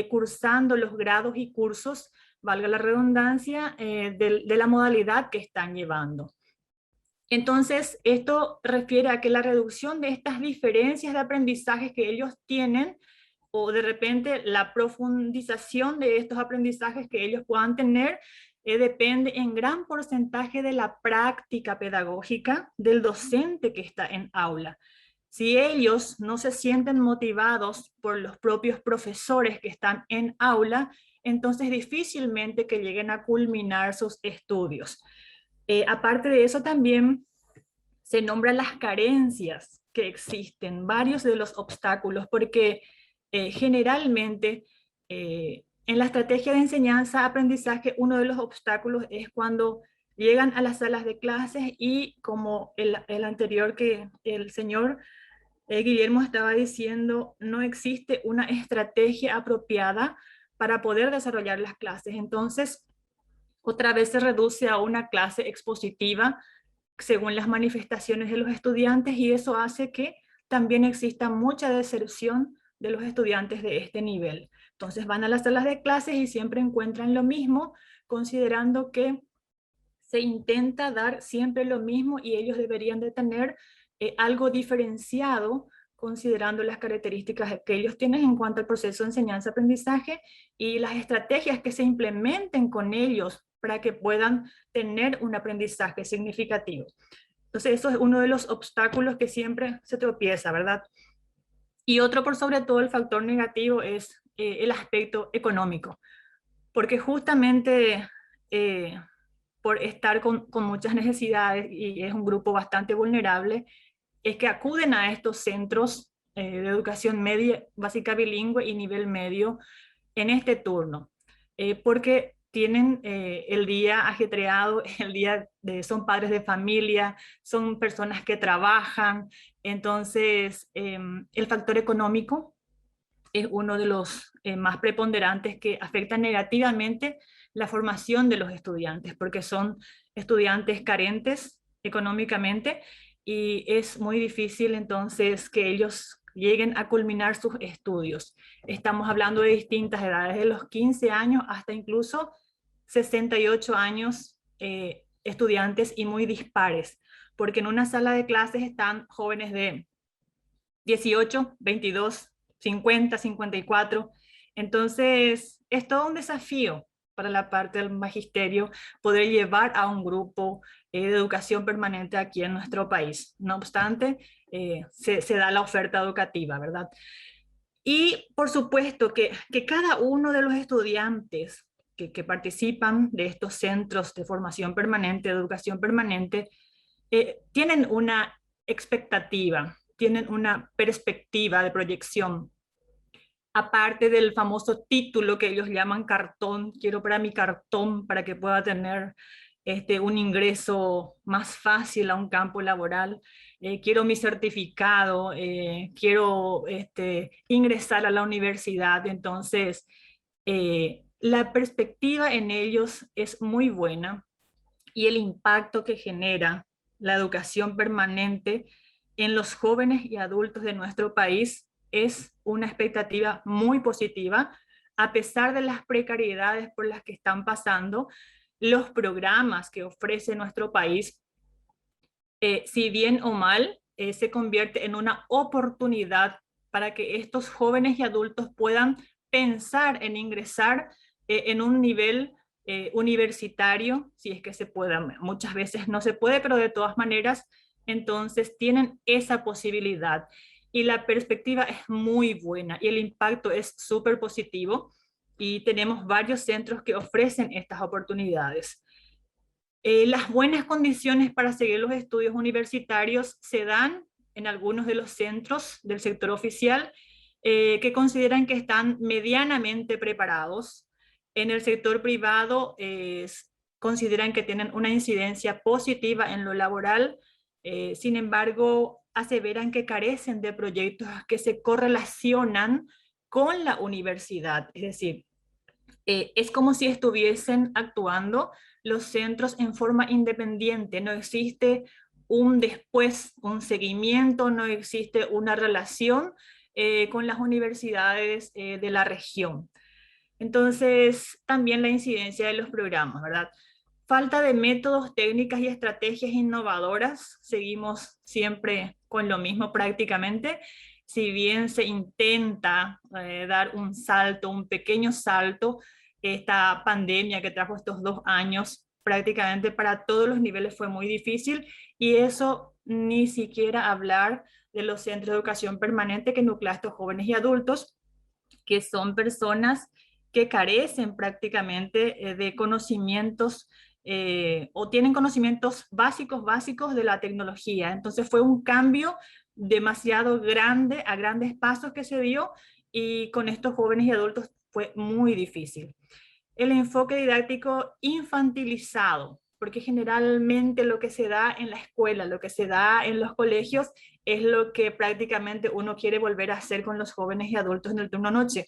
cursando los grados y cursos, valga la redundancia, de la modalidad que están llevando. Entonces, esto refiere a que la reducción de estas diferencias de aprendizajes que ellos tienen, o de repente la profundización de estos aprendizajes que ellos puedan tener, depende en gran porcentaje de la práctica pedagógica del docente que está en aula. Si ellos no se sienten motivados por los propios profesores que están en aula, entonces difícilmente que lleguen a culminar sus estudios. Aparte de eso también se nombran las carencias que existen, varios de los obstáculos, porque generalmente en En la estrategia de enseñanza-aprendizaje, uno de los obstáculos es cuando llegan a las salas de clases y como el anterior que el señor Guillermo estaba diciendo, no existe una estrategia apropiada para poder desarrollar las clases. Entonces, otra vez se reduce a una clase expositiva según las manifestaciones de los estudiantes y eso hace que también exista mucha deserción de los estudiantes de este nivel. Entonces van a las salas de clases y siempre encuentran lo mismo, considerando que se intenta dar siempre lo mismo y ellos deberían de tener algo diferenciado considerando las características que ellos tienen en cuanto al proceso de enseñanza-aprendizaje y las estrategias que se implementen con ellos para que puedan tener un aprendizaje significativo. Entonces, eso es uno de los obstáculos que siempre se tropieza, ¿verdad? Y otro, por sobre todo, el factor negativo es el aspecto económico, porque justamente por estar con muchas necesidades y es un grupo bastante vulnerable, es que acuden a estos centros de educación media, básica bilingüe y nivel medio en este turno, porque tienen el día ajetreado, son padres de familia, son personas que trabajan, entonces el factor económico es uno de los más preponderantes que afectan negativamente la formación de los estudiantes, porque son estudiantes carentes económicamente y es muy difícil entonces que ellos lleguen a culminar sus estudios. Estamos hablando de distintas edades, de los 15 años hasta incluso 68 años estudiantes y muy dispares, porque en una sala de clases están jóvenes de 18, 22, 50, 54. Entonces, es todo un desafío para la parte del magisterio poder llevar a un grupo de educación permanente aquí en nuestro país. No obstante, se da la oferta educativa, ¿verdad? Y por supuesto que cada uno de los estudiantes que participan de estos centros de formación permanente, de educación permanente, tienen una expectativa, tienen una perspectiva de proyección. Aparte del famoso título que ellos llaman cartón, quiero para mi cartón para que pueda tener un ingreso más fácil a un campo laboral, quiero mi certificado, quiero ingresar a la universidad. Entonces, la perspectiva en ellos es muy buena y el impacto que genera la educación permanente en los jóvenes y adultos de nuestro país es una expectativa muy positiva, a pesar de las precariedades por las que están pasando. Los programas que ofrece nuestro país, si bien o mal, se convierte en una oportunidad para que estos jóvenes y adultos puedan pensar en ingresar en un nivel universitario, si es que se pueda. Muchas veces no se puede, pero de todas maneras, entonces tienen esa posibilidad. Y la perspectiva es muy buena y el impacto es súper positivo y tenemos varios centros que ofrecen estas oportunidades. Las buenas condiciones para seguir los estudios universitarios se dan en algunos de los centros del sector oficial que consideran que están medianamente preparados. En el sector privado consideran que tienen una incidencia positiva en lo laboral, sin embargo, aseveran que carecen de proyectos que se correlacionan con la universidad, es decir, es como si estuviesen actuando los centros en forma independiente, no existe un después, un seguimiento, no existe una relación con las universidades de la región. Entonces, también la incidencia de los programas, ¿verdad? Falta de métodos, técnicas y estrategias innovadoras, seguimos siempre con lo mismo prácticamente. Si bien se intenta dar un salto, un pequeño salto, esta pandemia que trajo estos 2 años, prácticamente para todos los niveles fue muy difícil y eso ni siquiera hablar de los centros de educación permanente que nuclean a estos jóvenes y adultos, que son personas que carecen prácticamente de conocimientos o tienen conocimientos básicos de la tecnología. Entonces fue un cambio demasiado grande, a grandes pasos que se dio y con estos jóvenes y adultos fue muy difícil. El enfoque didáctico infantilizado, porque generalmente lo que se da en la escuela, lo que se da en los colegios, es lo que prácticamente uno quiere volver a hacer con los jóvenes y adultos en el turno noche.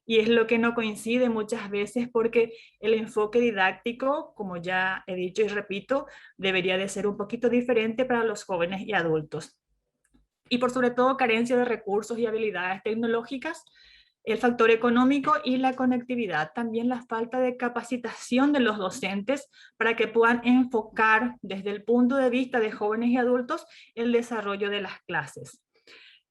Y es lo que no coincide muchas veces porque el enfoque didáctico, como ya he dicho y repito, debería de ser un poquito diferente para los jóvenes y adultos. Y por sobre todo carencia de recursos y habilidades tecnológicas, el factor económico y la conectividad, también la falta de capacitación de los docentes para que puedan enfocar desde el punto de vista de jóvenes y adultos el desarrollo de las clases.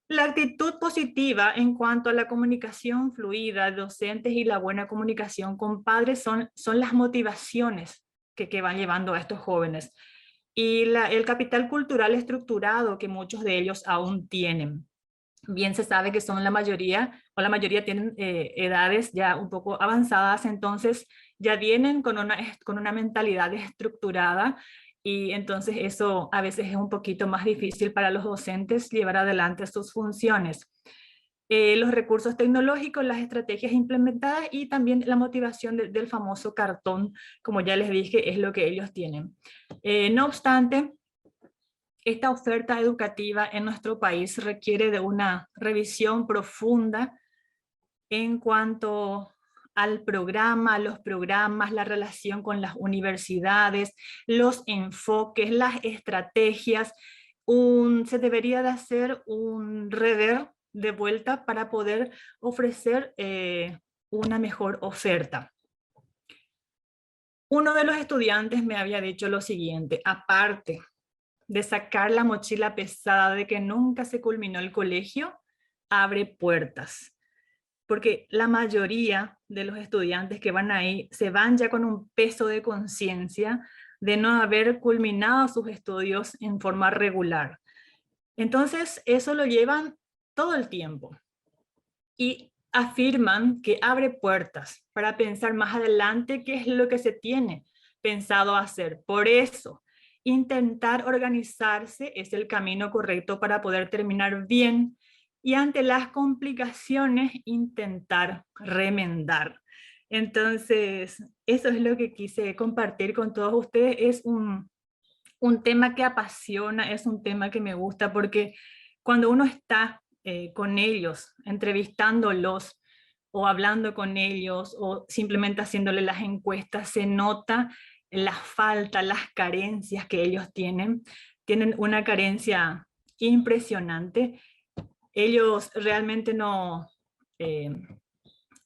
La actitud positiva en cuanto a la comunicación fluida de docentes y la buena comunicación con padres son las motivaciones que van llevando a estos jóvenes. Y el capital cultural estructurado que muchos de ellos aún tienen. Bien se sabe que son la mayoría tienen edades ya un poco avanzadas, entonces ya vienen con una mentalidad estructurada y entonces eso a veces es un poquito más difícil para los docentes llevar adelante sus funciones. Los recursos tecnológicos, las estrategias implementadas y también la motivación del famoso cartón, como ya les dije, es lo que ellos tienen. No obstante, esta oferta educativa en nuestro país requiere de una revisión profunda en cuanto al programa, los programas, la relación con las universidades, los enfoques, las estrategias. Se debería de hacer un rever de vuelta para poder ofrecer una mejor oferta. Uno de los estudiantes me había dicho lo siguiente: aparte de sacar la mochila pesada de que nunca se culminó el colegio, abre puertas. Porque la mayoría de los estudiantes que van ahí se van ya con un peso de conciencia de no haber culminado sus estudios en forma regular. Entonces, eso lo llevan todo el tiempo. Y afirman que abre puertas para pensar más adelante qué es lo que se tiene pensado hacer. Por eso, intentar organizarse es el camino correcto para poder terminar bien y ante las complicaciones intentar remendar. Entonces, eso es lo que quise compartir con todos ustedes. Es un tema que apasiona, es un tema que me gusta porque cuando uno está con ellos, entrevistándolos o hablando con ellos o simplemente haciéndole las encuestas, se nota la falta, las carencias que ellos tienen. Tienen una carencia impresionante. Ellos realmente no,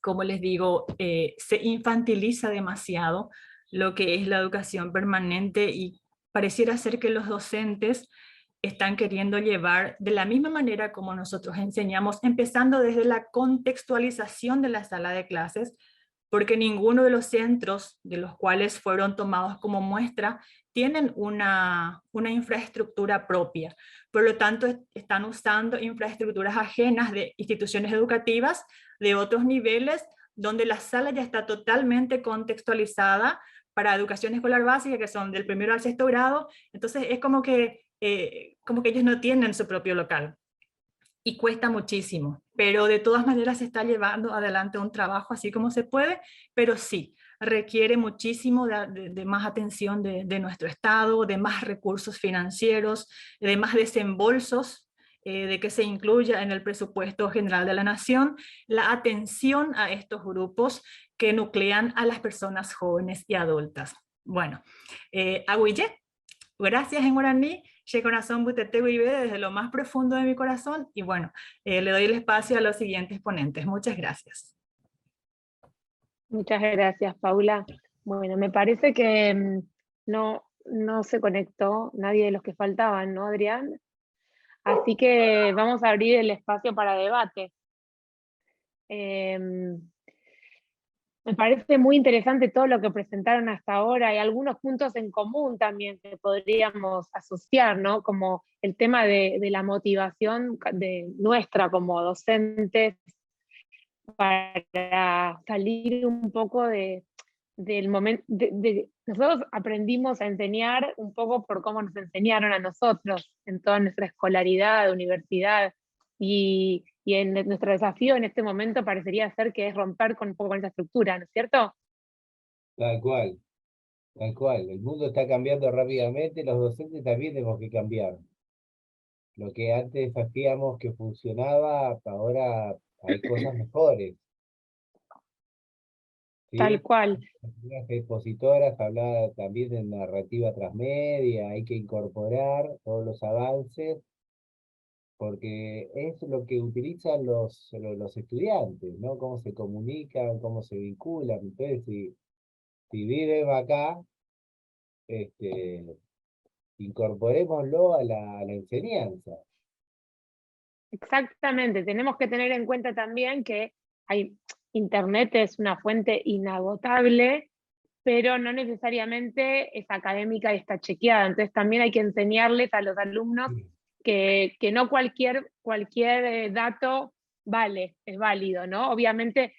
como les digo, se infantiliza demasiado lo que es la educación permanente y pareciera ser que los docentes están queriendo llevar de la misma manera como nosotros enseñamos, empezando desde la contextualización de la sala de clases, porque ninguno de los centros de los cuales fueron tomados como muestra tienen una infraestructura propia. Por lo tanto, están usando infraestructuras ajenas de instituciones educativas de otros niveles, donde la sala ya está totalmente contextualizada para educación escolar básica, que son del primero al sexto grado. Entonces es como que ellos no tienen su propio local. Y cuesta muchísimo, pero de todas maneras se está llevando adelante un trabajo así como se puede, pero sí, requiere muchísimo de más atención de nuestro Estado, de más recursos financieros, de más desembolsos, de que se incluya en el presupuesto general de la Nación la atención a estos grupos que nuclean a las personas jóvenes y adultas. Bueno, Aguille, gracias en guaraní. Corazón desde lo más profundo de mi corazón y bueno, le doy el espacio a los siguientes ponentes. Muchas gracias. Muchas gracias, Paula. Bueno, me parece que no se conectó nadie de los que faltaban, ¿no, Adrián? Así que vamos a abrir el espacio para debate. Me parece muy interesante todo lo que presentaron hasta ahora y algunos puntos en común también que podríamos asociar, ¿no? Como el tema de la motivación de nuestra como docentes para salir un poco del momento. Nosotros aprendimos a enseñar un poco por cómo nos enseñaron a nosotros en toda nuestra escolaridad, universidad, y en nuestro desafío en este momento parecería ser que es romper con un poco con esa estructura, ¿no es cierto? Tal cual, tal cual. El mundo está cambiando rápidamente, los docentes también tenemos que cambiar. Lo que antes hacíamos que funcionaba, ahora hay cosas mejores, Tal ¿sí? cual. Las expositoras hablaba también de narrativa transmedia, hay que incorporar todos los avances, porque es lo que utilizan los estudiantes, ¿no? Cómo se comunican, cómo se vinculan. Entonces, si viven acá, incorporémoslo a la enseñanza. Exactamente, tenemos que tener en cuenta también que Internet es una fuente inagotable, pero no necesariamente es académica y está chequeada. Entonces también hay que enseñarles a los alumnos que no cualquier dato es válido, ¿no? Obviamente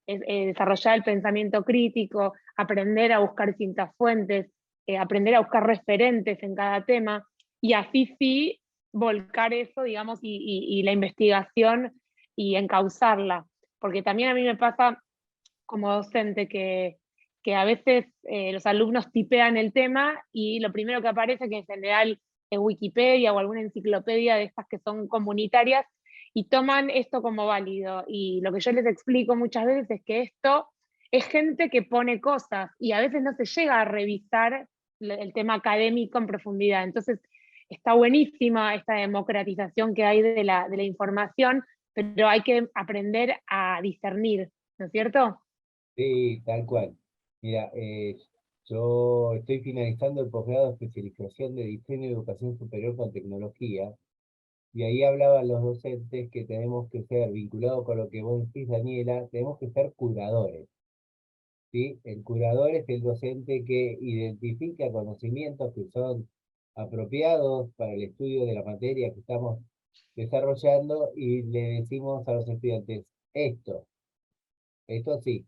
desarrollar el pensamiento crítico, aprender a buscar distintas fuentes, aprender a buscar referentes en cada tema, y así sí volcar eso, digamos, y la investigación y encauzarla. Porque también a mí me pasa como docente que a veces los alumnos tipean el tema y lo primero que aparece, que en general es Wikipedia o alguna enciclopedia de estas que son comunitarias, y toman esto como válido. Y lo que yo les explico muchas veces es que esto es gente que pone cosas y a veces no se llega a revisar el tema académico en profundidad. Entonces, está buenísima esta democratización que hay de la información, pero hay que aprender a discernir, ¿no es cierto? Sí, tal cual. Mira, yo estoy finalizando el posgrado de especialización de diseño y educación superior con tecnología, y ahí hablaban los docentes que tenemos que ser, vinculados con lo que vos decís, Daniela, tenemos que ser curadores, ¿sí? El curador es el docente que identifica conocimientos que son apropiados para el estudio de la materia que estamos desarrollando, y le decimos a los estudiantes, esto sí,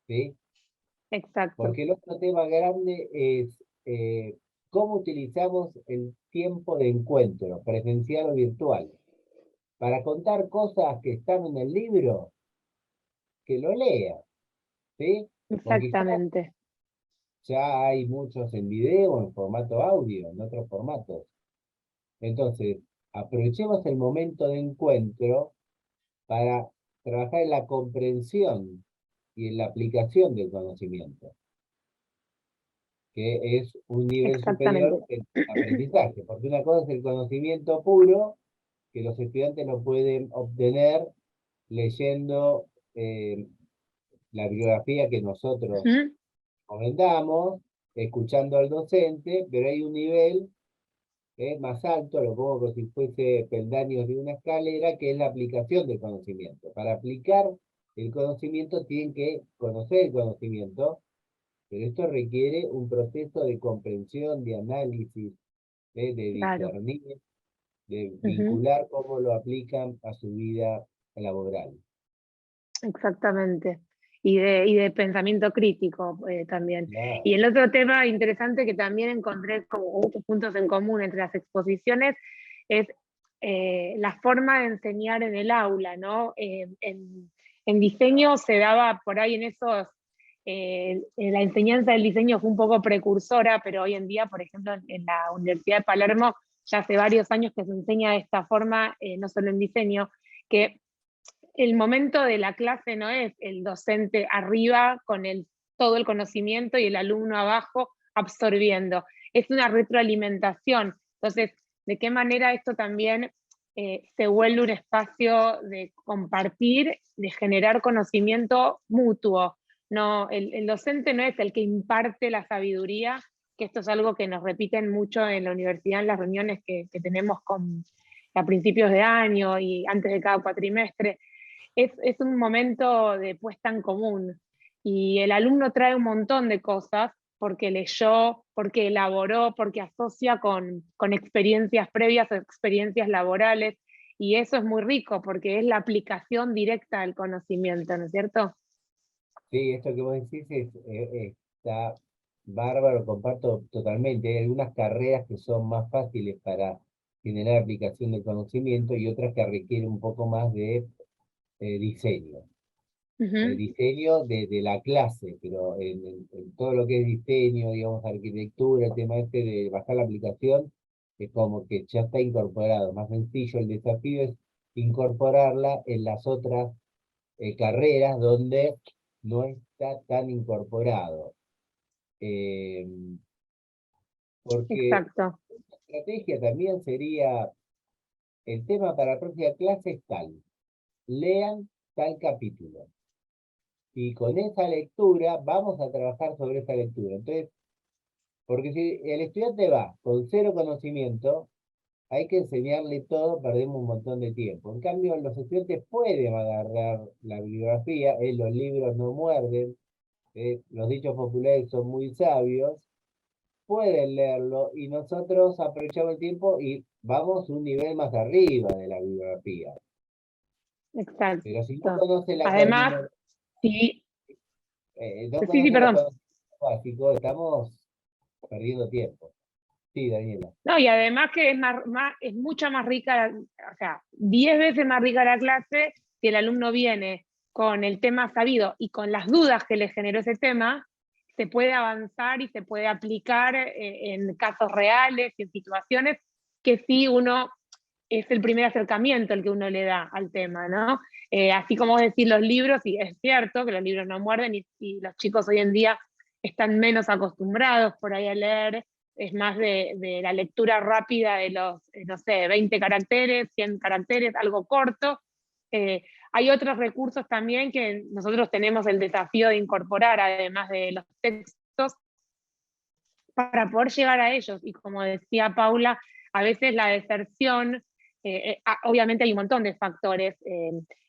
¿sí? Exacto. Porque el otro tema grande es cómo utilizamos el tiempo de encuentro, presencial o virtual. Para contar cosas que están en el libro, que lo lea, ¿sí? Porque Exactamente. ya hay muchos en video, en formato audio, en otros formatos. Entonces, aprovechemos el momento de encuentro para trabajar en la comprensión y en la aplicación del conocimiento, que es un nivel superior Exactamente. del aprendizaje, porque una cosa es el conocimiento puro, que los estudiantes lo pueden obtener leyendo la bibliografía que nosotros Ujú. recomendamos, escuchando al docente, pero hay un nivel más alto, lo pongo como si fuese peldaños de una escalera, que es la aplicación del conocimiento. Para aplicar el conocimiento tienen que conocer el conocimiento, pero esto requiere un proceso de comprensión, de análisis, de Claro. discernir, de Ujú. vincular cómo lo aplican a su vida laboral. Exactamente. Y de pensamiento crítico también. Claro. Y el otro tema interesante que también encontré como muchos puntos en común entre las exposiciones es la forma de enseñar en el aula, ¿no? En diseño se daba por ahí en esos, la enseñanza del diseño fue un poco precursora, pero hoy en día, por ejemplo, en la Universidad de Palermo, ya hace varios años que se enseña de esta forma, no solo en diseño, que el momento de la clase no es el docente arriba con todo el conocimiento y el alumno abajo absorbiendo, es una retroalimentación. Entonces, ¿de qué manera esto también se vuelve un espacio de compartir, de generar conocimiento mutuo? No, el docente no es el que imparte la sabiduría, que esto es algo que nos repiten mucho en la universidad, en las reuniones que tenemos a principios de año y antes de cada cuatrimestre. Es un momento de puesta en común y el alumno trae un montón de cosas porque leyó, porque elaboró, porque asocia con experiencias previas o experiencias laborales, y eso es muy rico porque es la aplicación directa del conocimiento, ¿no es cierto? Sí, esto que vos decís está bárbaro, comparto totalmente. Hay algunas carreras que son más fáciles para generar aplicación del conocimiento, y otras que requieren un poco más de diseño. Ujú. Diseño de la clase, pero en todo lo que es diseño, digamos, arquitectura, el tema este de bajar la aplicación, es como que ya está incorporado, más sencillo. El desafío es incorporarla en las otras carreras donde no está tan incorporado. Porque Exacto. la estrategia también sería, el tema para la próxima clase es tal, lean tal capítulo. Y con esa lectura vamos a trabajar sobre esa lectura. Entonces, porque si el estudiante va con cero conocimiento, hay que enseñarle todo, perdemos un montón de tiempo. En cambio, los estudiantes pueden agarrar la bibliografía, los libros no muerden, los dichos populares son muy sabios, pueden leerlo, y nosotros aprovechamos el tiempo y vamos un nivel más arriba de la bibliografía. Exacto. Pero si no conoce la Además, terminología, sí, no sí, conoce la perdón. conocimiento básico, estamos perdiendo tiempo. Sí, Daniela. No, y además que es mucho más rica, o sea, 10 veces más rica la clase si el alumno viene con el tema sabido y con las dudas que le generó ese tema, se puede avanzar y se puede aplicar en casos reales y en situaciones que sí uno es el primer acercamiento el que uno le da al tema, ¿no? Así como decir los libros, y es cierto que los libros no muerden y los chicos hoy en día están menos acostumbrados por ahí a leer, es más de la lectura rápida de los, no sé, 20 caracteres, 100 caracteres, algo corto. Hay otros recursos también que nosotros tenemos el desafío de incorporar, además de los textos, para poder llegar a ellos. Y como decía Paula, a veces la deserción, obviamente hay un montón de factores,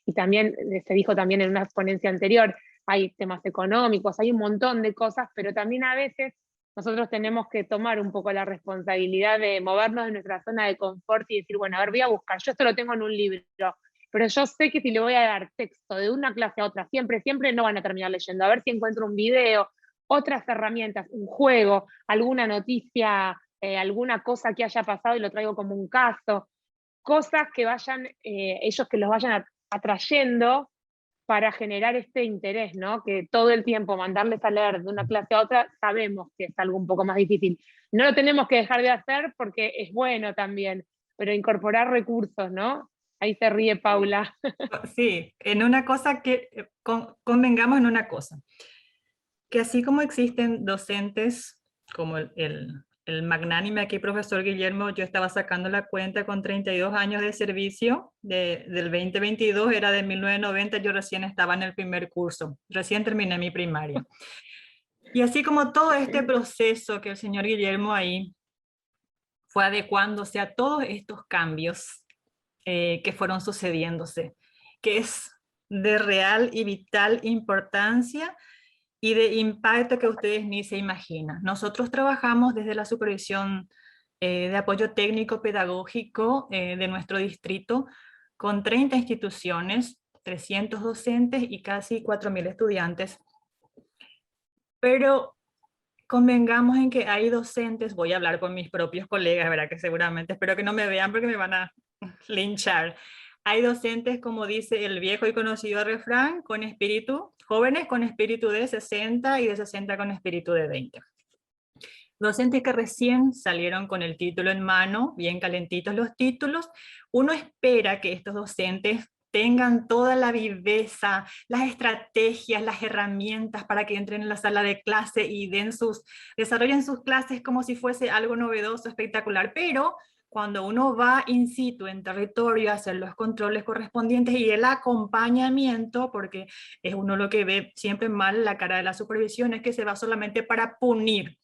y también se dijo también en una ponencia anterior, hay temas económicos, hay un montón de cosas, pero también a veces nosotros tenemos que tomar un poco la responsabilidad de movernos de nuestra zona de confort y decir, bueno, a ver, voy a buscar, yo esto lo tengo en un libro, pero yo sé que si le voy a dar texto de una clase a otra, siempre no van a terminar leyendo, a ver si encuentro un video, otras herramientas, un juego, alguna noticia, alguna cosa que haya pasado y lo traigo como un caso, cosas que vayan, ellos que los vayan atrayendo para generar este interés, ¿no? Que todo el tiempo mandarles a leer de una clase a otra, sabemos que es algo un poco más difícil. No lo tenemos que dejar de hacer porque es bueno también, pero incorporar recursos, ¿no? Ahí se ríe Paula. Sí, en una cosa que convengamos en una cosa, que así como existen docentes como el magnánime aquí profesor Guillermo, yo estaba sacando la cuenta con 32 años de servicio del 2022, era de 1990, yo recién estaba en el primer curso, recién terminé mi primaria. Y así como todo este proceso que el señor Guillermo ahí fue adecuándose a todos estos cambios que fueron sucediéndose, que es de real y vital importancia y de impacto que ustedes ni se imaginan. Nosotros trabajamos desde la supervisión de apoyo técnico pedagógico de nuestro distrito con 30 instituciones, 300 docentes y casi 4.000 estudiantes. Pero convengamos en que hay docentes, voy a hablar con mis propios colegas, ¿verdad? Que seguramente, espero que no me vean porque me van a linchar. Hay docentes, como dice el viejo y conocido refrán, con espíritu, jóvenes con espíritu de 60 y de 60 con espíritu de 20. Docentes que recién salieron con el título en mano, bien calentitos los títulos. Uno espera que estos docentes tengan toda la viveza, las estrategias, las herramientas para que entren en la sala de clase y desarrollen sus clases como si fuese algo novedoso, espectacular, pero cuando uno va in situ en territorio a hacer los controles correspondientes y el acompañamiento, porque es uno lo que ve siempre mal la cara de la supervisión, es que se va solamente para punir,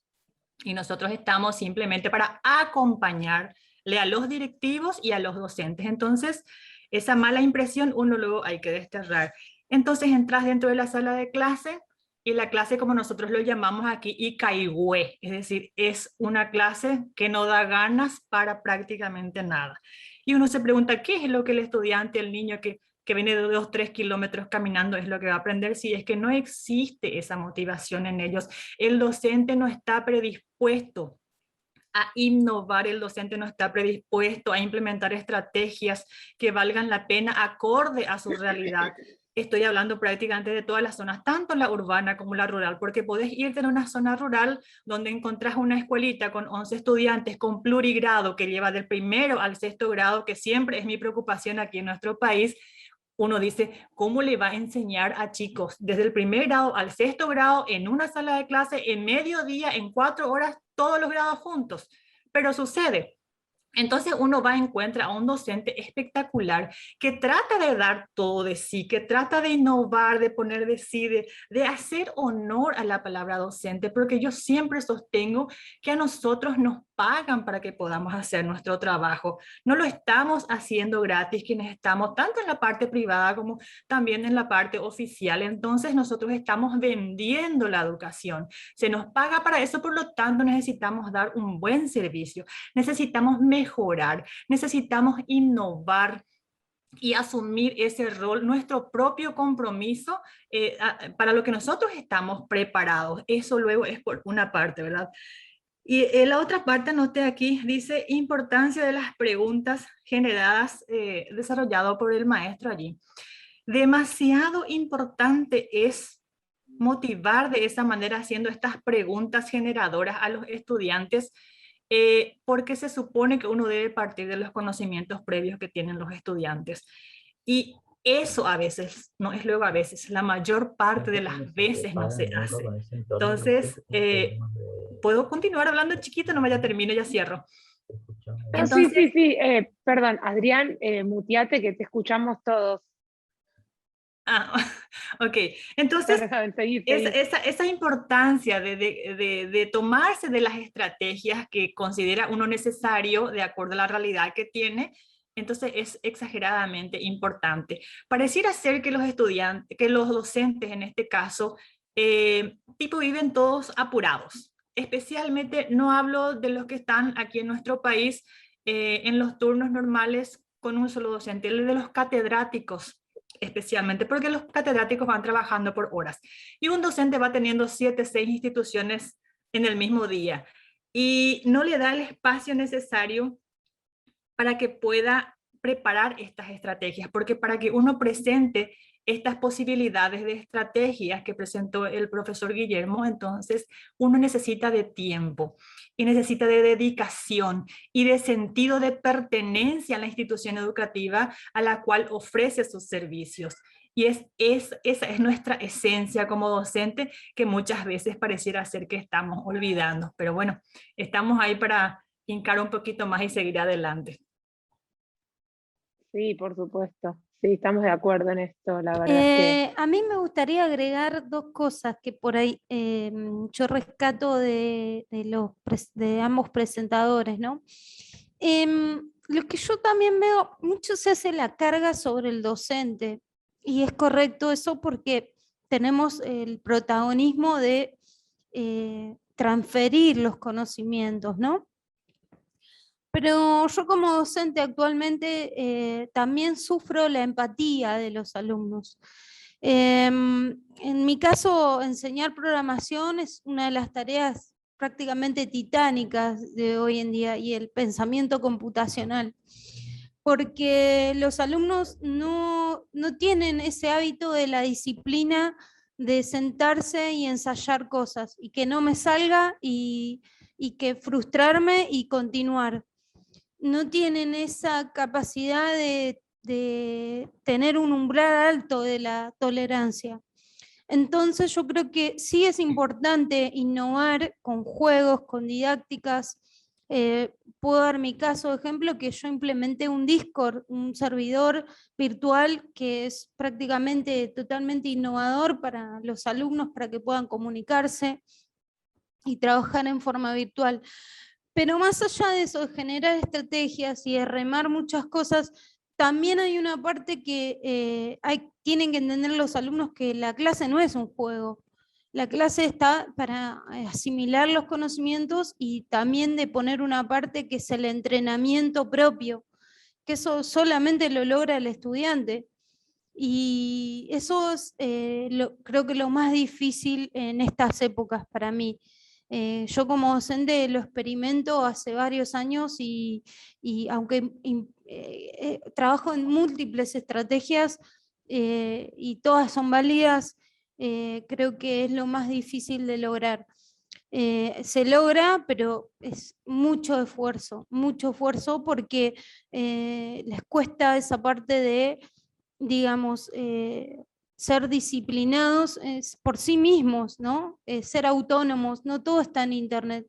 y nosotros estamos simplemente para acompañarle a los directivos y a los docentes. Entonces, esa mala impresión uno luego hay que desterrar. Entonces entras dentro de la sala de clase y la clase, como nosotros lo llamamos aquí, ikaigüe, es decir, es una clase que no da ganas para prácticamente nada. Y uno se pregunta, ¿qué es lo que el estudiante, el niño que viene de 2, 3 kilómetros caminando es lo que va a aprender? Si es que no existe esa motivación en ellos, el docente no está predispuesto a innovar, el docente no está predispuesto a implementar estrategias que valgan la pena acorde a su realidad. Estoy hablando prácticamente de todas las zonas, tanto la urbana como la rural, porque podés irte en una zona rural donde encontrás una escuelita con 11 estudiantes con plurigrado que lleva del primero al sexto grado, que siempre es mi preocupación aquí en nuestro país. Uno dice, ¿cómo le va a enseñar a chicos desde el primer grado al sexto grado en una sala de clase, en mediodía, en 4 horas, todos los grados juntos? Pero sucede. Entonces uno va y encuentra a un docente espectacular que trata de dar todo de sí, que trata de innovar, de poner de sí, de hacer honor a la palabra docente, porque yo siempre sostengo que a nosotros nos pagan para que podamos hacer nuestro trabajo. No lo estamos haciendo gratis quienes estamos tanto en la parte privada como también en la parte oficial. Entonces nosotros estamos vendiendo la educación. Se nos paga para eso, por lo tanto necesitamos dar un buen servicio. Necesitamos mejorar, necesitamos innovar y asumir ese rol, nuestro propio compromiso para lo que nosotros estamos preparados. Eso luego es por una parte, ¿verdad? Y la otra parte, anoté aquí, dice importancia de las preguntas generadas, desarrollado por el maestro allí. Demasiado importante es motivar de esa manera haciendo estas preguntas generadoras a los estudiantes, porque se supone que uno debe partir de los conocimientos previos que tienen los estudiantes. Y eso a veces, no es luego a veces, la mayor parte de las veces no se hace. Entonces, ¿puedo continuar hablando chiquito? No, ya termino, ya cierro. Entonces, sí, perdón, Adrián, muteate que te escuchamos todos. Ok, entonces seguir. Esa importancia de tomarse de las estrategias que considera uno necesario de acuerdo a la realidad que tiene, entonces es exageradamente importante. Pareciera ser que los estudiantes, que los docentes en este caso, viven todos apurados. Especialmente no hablo de los que están aquí en nuestro país en los turnos normales con un solo docente, de los catedráticos especialmente, porque los catedráticos van trabajando por horas y un docente va teniendo 7, 6 instituciones en el mismo día y no le da el espacio necesario para que pueda preparar estas estrategias, porque para que uno presente estas posibilidades de estrategias que presentó el profesor Guillermo, entonces uno necesita de tiempo y necesita de dedicación y de sentido de pertenencia a la institución educativa a la cual ofrece sus servicios. Y esa es nuestra esencia como docente, que muchas veces pareciera ser que estamos olvidando. Pero bueno, estamos ahí para hincar un poquito más y seguir adelante. Sí, por supuesto. Sí, estamos de acuerdo en esto, la verdad es que... A mí me gustaría agregar 2 cosas que por ahí yo rescato de ambos presentadores, ¿no? Lo que yo también veo, mucho se hace la carga sobre el docente, y es correcto eso porque tenemos el protagonismo de transferir los conocimientos, ¿no? Pero yo como docente actualmente también sufro la empatía de los alumnos. En mi caso, enseñar programación es una de las tareas prácticamente titánicas de hoy en día, y el pensamiento computacional, porque los alumnos no tienen ese hábito de la disciplina de sentarse y ensayar cosas, y que no me salga y que frustrarme y continuar. No tienen esa capacidad de tener un umbral alto de la tolerancia. Entonces yo creo que sí es importante innovar con juegos, con didácticas. Puedo dar mi caso de ejemplo, que yo implementé un Discord, un servidor virtual que es prácticamente totalmente innovador para los alumnos, para que puedan comunicarse y trabajar en forma virtual. Pero más allá de eso, de generar estrategias y de remar muchas cosas, también hay una parte que tienen que entender los alumnos, que la clase no es un juego. La clase está para asimilar los conocimientos y también de poner una parte que es el entrenamiento propio, que eso solamente lo logra el estudiante. Y eso es creo que lo más difícil en estas épocas para mí. Yo como docente lo experimento hace varios años y aunque trabajo en múltiples estrategias y todas son válidas, creo que es lo más difícil de lograr. Se logra, pero es mucho esfuerzo porque les cuesta esa parte de, digamos, ser disciplinados por sí mismos, ¿no? Ser autónomos, no todo está en internet.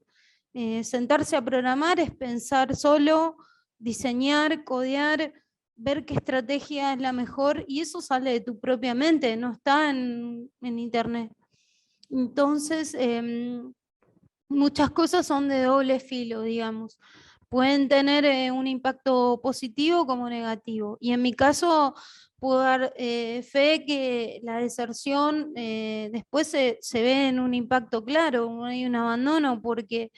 Sentarse a programar es pensar solo, diseñar, codear, ver qué estrategia es la mejor, y eso sale de tu propia mente, no está en internet. Entonces, muchas cosas son de doble filo, digamos. Pueden tener un impacto positivo como negativo. Y en mi caso, puedo dar fe que la deserción después se ve en un impacto claro, hay un abandono porque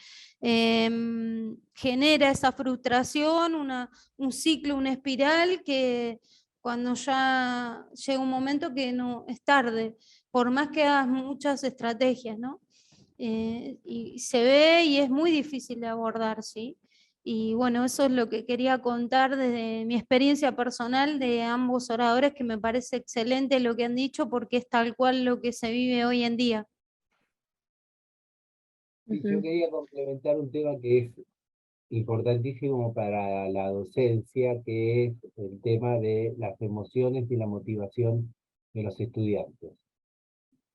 genera esa frustración, un ciclo, una espiral que cuando ya llega un momento que no es tarde, por más que hagas muchas estrategias, ¿no? Y se ve y es muy difícil de abordar, ¿sí? Y bueno, eso es lo que quería contar desde mi experiencia personal de ambos oradores, que me parece excelente lo que han dicho porque es tal cual lo que se vive hoy en día. Y yo quería complementar un tema que es importantísimo para la docencia, que es el tema de las emociones y la motivación de los estudiantes.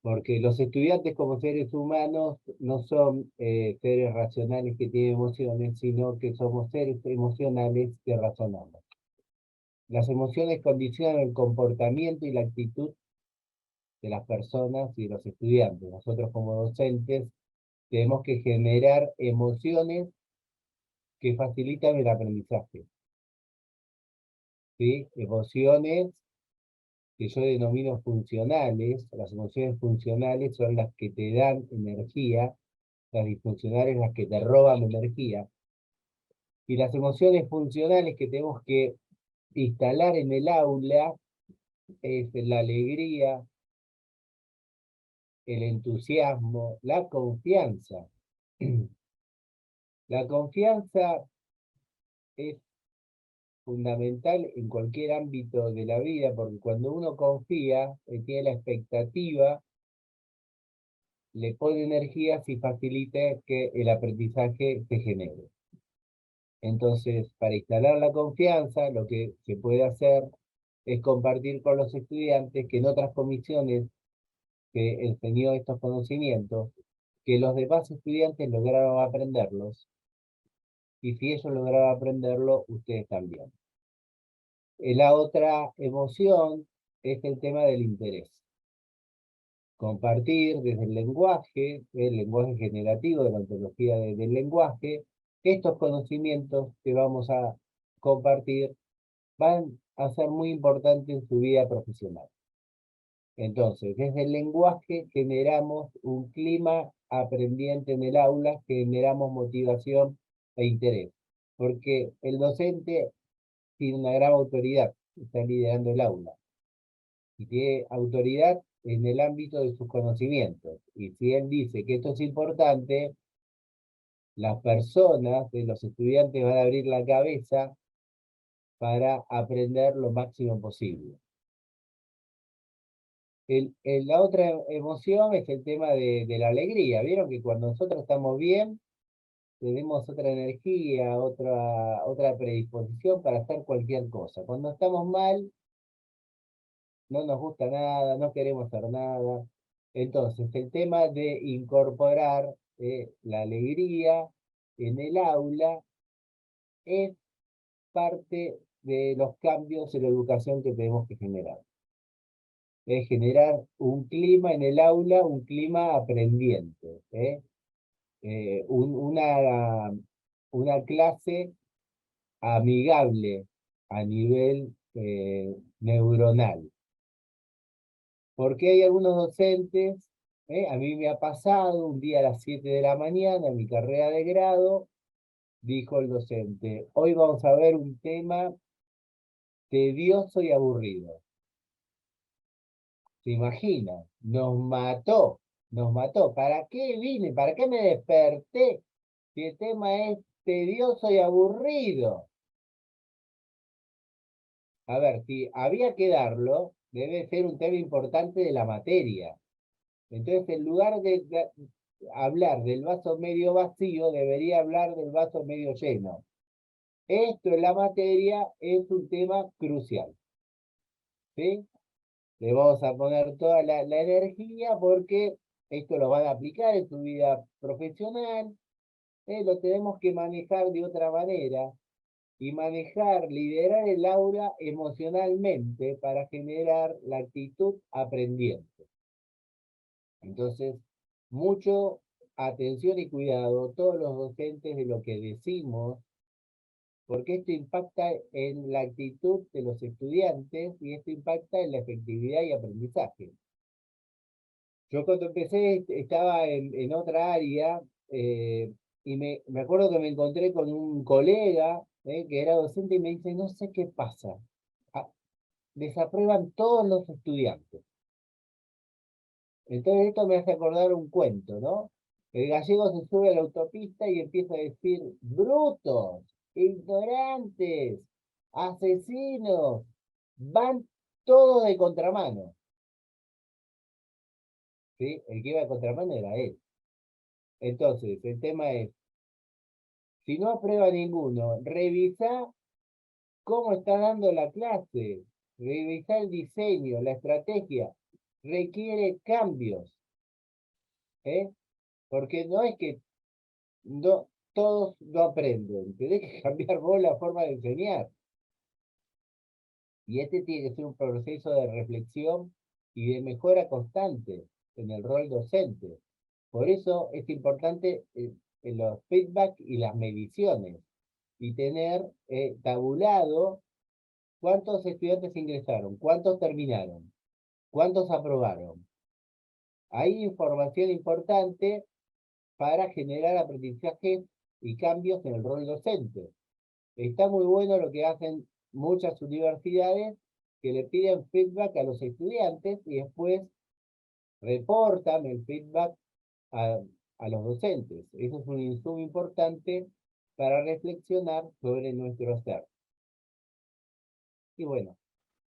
Porque los estudiantes como seres humanos no son seres racionales que tienen emociones, sino que somos seres emocionales que razonamos. Las emociones condicionan el comportamiento y la actitud de las personas y de los estudiantes. Nosotros como docentes tenemos que generar emociones que facilitan el aprendizaje. ¿Sí? Emociones que yo denomino funcionales. Las emociones funcionales son las que te dan energía, las disfuncionales las que te roban energía. Y las emociones funcionales que tenemos que instalar en el aula es la alegría, el entusiasmo, la confianza. La confianza es fundamental en cualquier ámbito de la vida, porque cuando uno confía, tiene la expectativa, le pone energías y facilita que el aprendizaje se genere. Entonces, para instalar la confianza, lo que se puede hacer es compartir con los estudiantes que en otras comisiones que enseñó estos conocimientos, que los demás estudiantes lograron aprenderlos, y si ellos lograron aprenderlo, ustedes también. La otra emoción es el tema del interés. Compartir desde el lenguaje generativo de la ontología del lenguaje, estos conocimientos que vamos a compartir van a ser muy importantes en su vida profesional. Entonces, desde el lenguaje generamos un clima aprendiente en el aula, generamos motivación e interés, porque el docente tiene una gran autoridad, está liderando el aula, y tiene autoridad en el ámbito de sus conocimientos, y si él dice que esto es importante, las personas, los estudiantes van a abrir la cabeza para aprender lo máximo posible. La otra emoción es el tema de la alegría. Vieron que cuando nosotros estamos bien, tenemos otra energía, otra predisposición para hacer cualquier cosa. Cuando estamos mal, no nos gusta nada, no queremos hacer nada. Entonces, el tema de incorporar la alegría en el aula es parte de los cambios en la educación que tenemos que generar. Es generar un clima en el aula, un clima aprendiente. Una clase amigable a nivel neuronal. Porque hay algunos docentes, a mí me ha pasado, un día a las 7 de la mañana, en mi carrera de grado, dijo el docente, hoy vamos a ver un tema tedioso y aburrido. ¿Se imagina? Nos mató. nos mató. ¿Para qué vine? ¿Para qué me desperté? Si el tema es tedioso y aburrido. A ver, si había que darlo, debe ser un tema importante de la materia. Entonces, en lugar de hablar del vaso medio vacío, debería hablar del vaso medio lleno. Esto en la materia es un tema crucial. ¿Sí? Le vamos a poner toda la energía porque esto lo van a aplicar en su vida profesional. Lo tenemos que manejar de otra manera y liderar el aura emocionalmente para generar la actitud aprendiente. Entonces, mucho atención y cuidado todos los docentes de lo que decimos, porque esto impacta en la actitud de los estudiantes y esto impacta en la efectividad y aprendizaje. Yo cuando empecé estaba en otra área y me acuerdo que me encontré con un colega que era docente y me dice, no sé qué pasa, desaprueban todos los estudiantes. Entonces esto me hace acordar un cuento, ¿no? El gallego se sube a la autopista y empieza a decir, brutos, ignorantes, asesinos, van todos de contramano. ¿Sí? El que iba de contramano era él. Entonces, el tema es, si no aprueba ninguno, revisa cómo está dando la clase, revisa el diseño, la estrategia, requiere cambios, porque no es que todos no aprenden, tenés que cambiar vos la forma de enseñar. Y este tiene que ser un proceso de reflexión y de mejora constante en el rol docente. Por eso es importante en los feedback y las mediciones y tener tabulado cuántos estudiantes ingresaron, cuántos terminaron, cuántos aprobaron. Hay información importante para generar aprendizaje y cambios en el rol docente. Está muy bueno lo que hacen muchas universidades que le piden feedback a los estudiantes y después reportan el feedback a los docentes. Eso es un insumo importante para reflexionar sobre nuestro ser. Y bueno,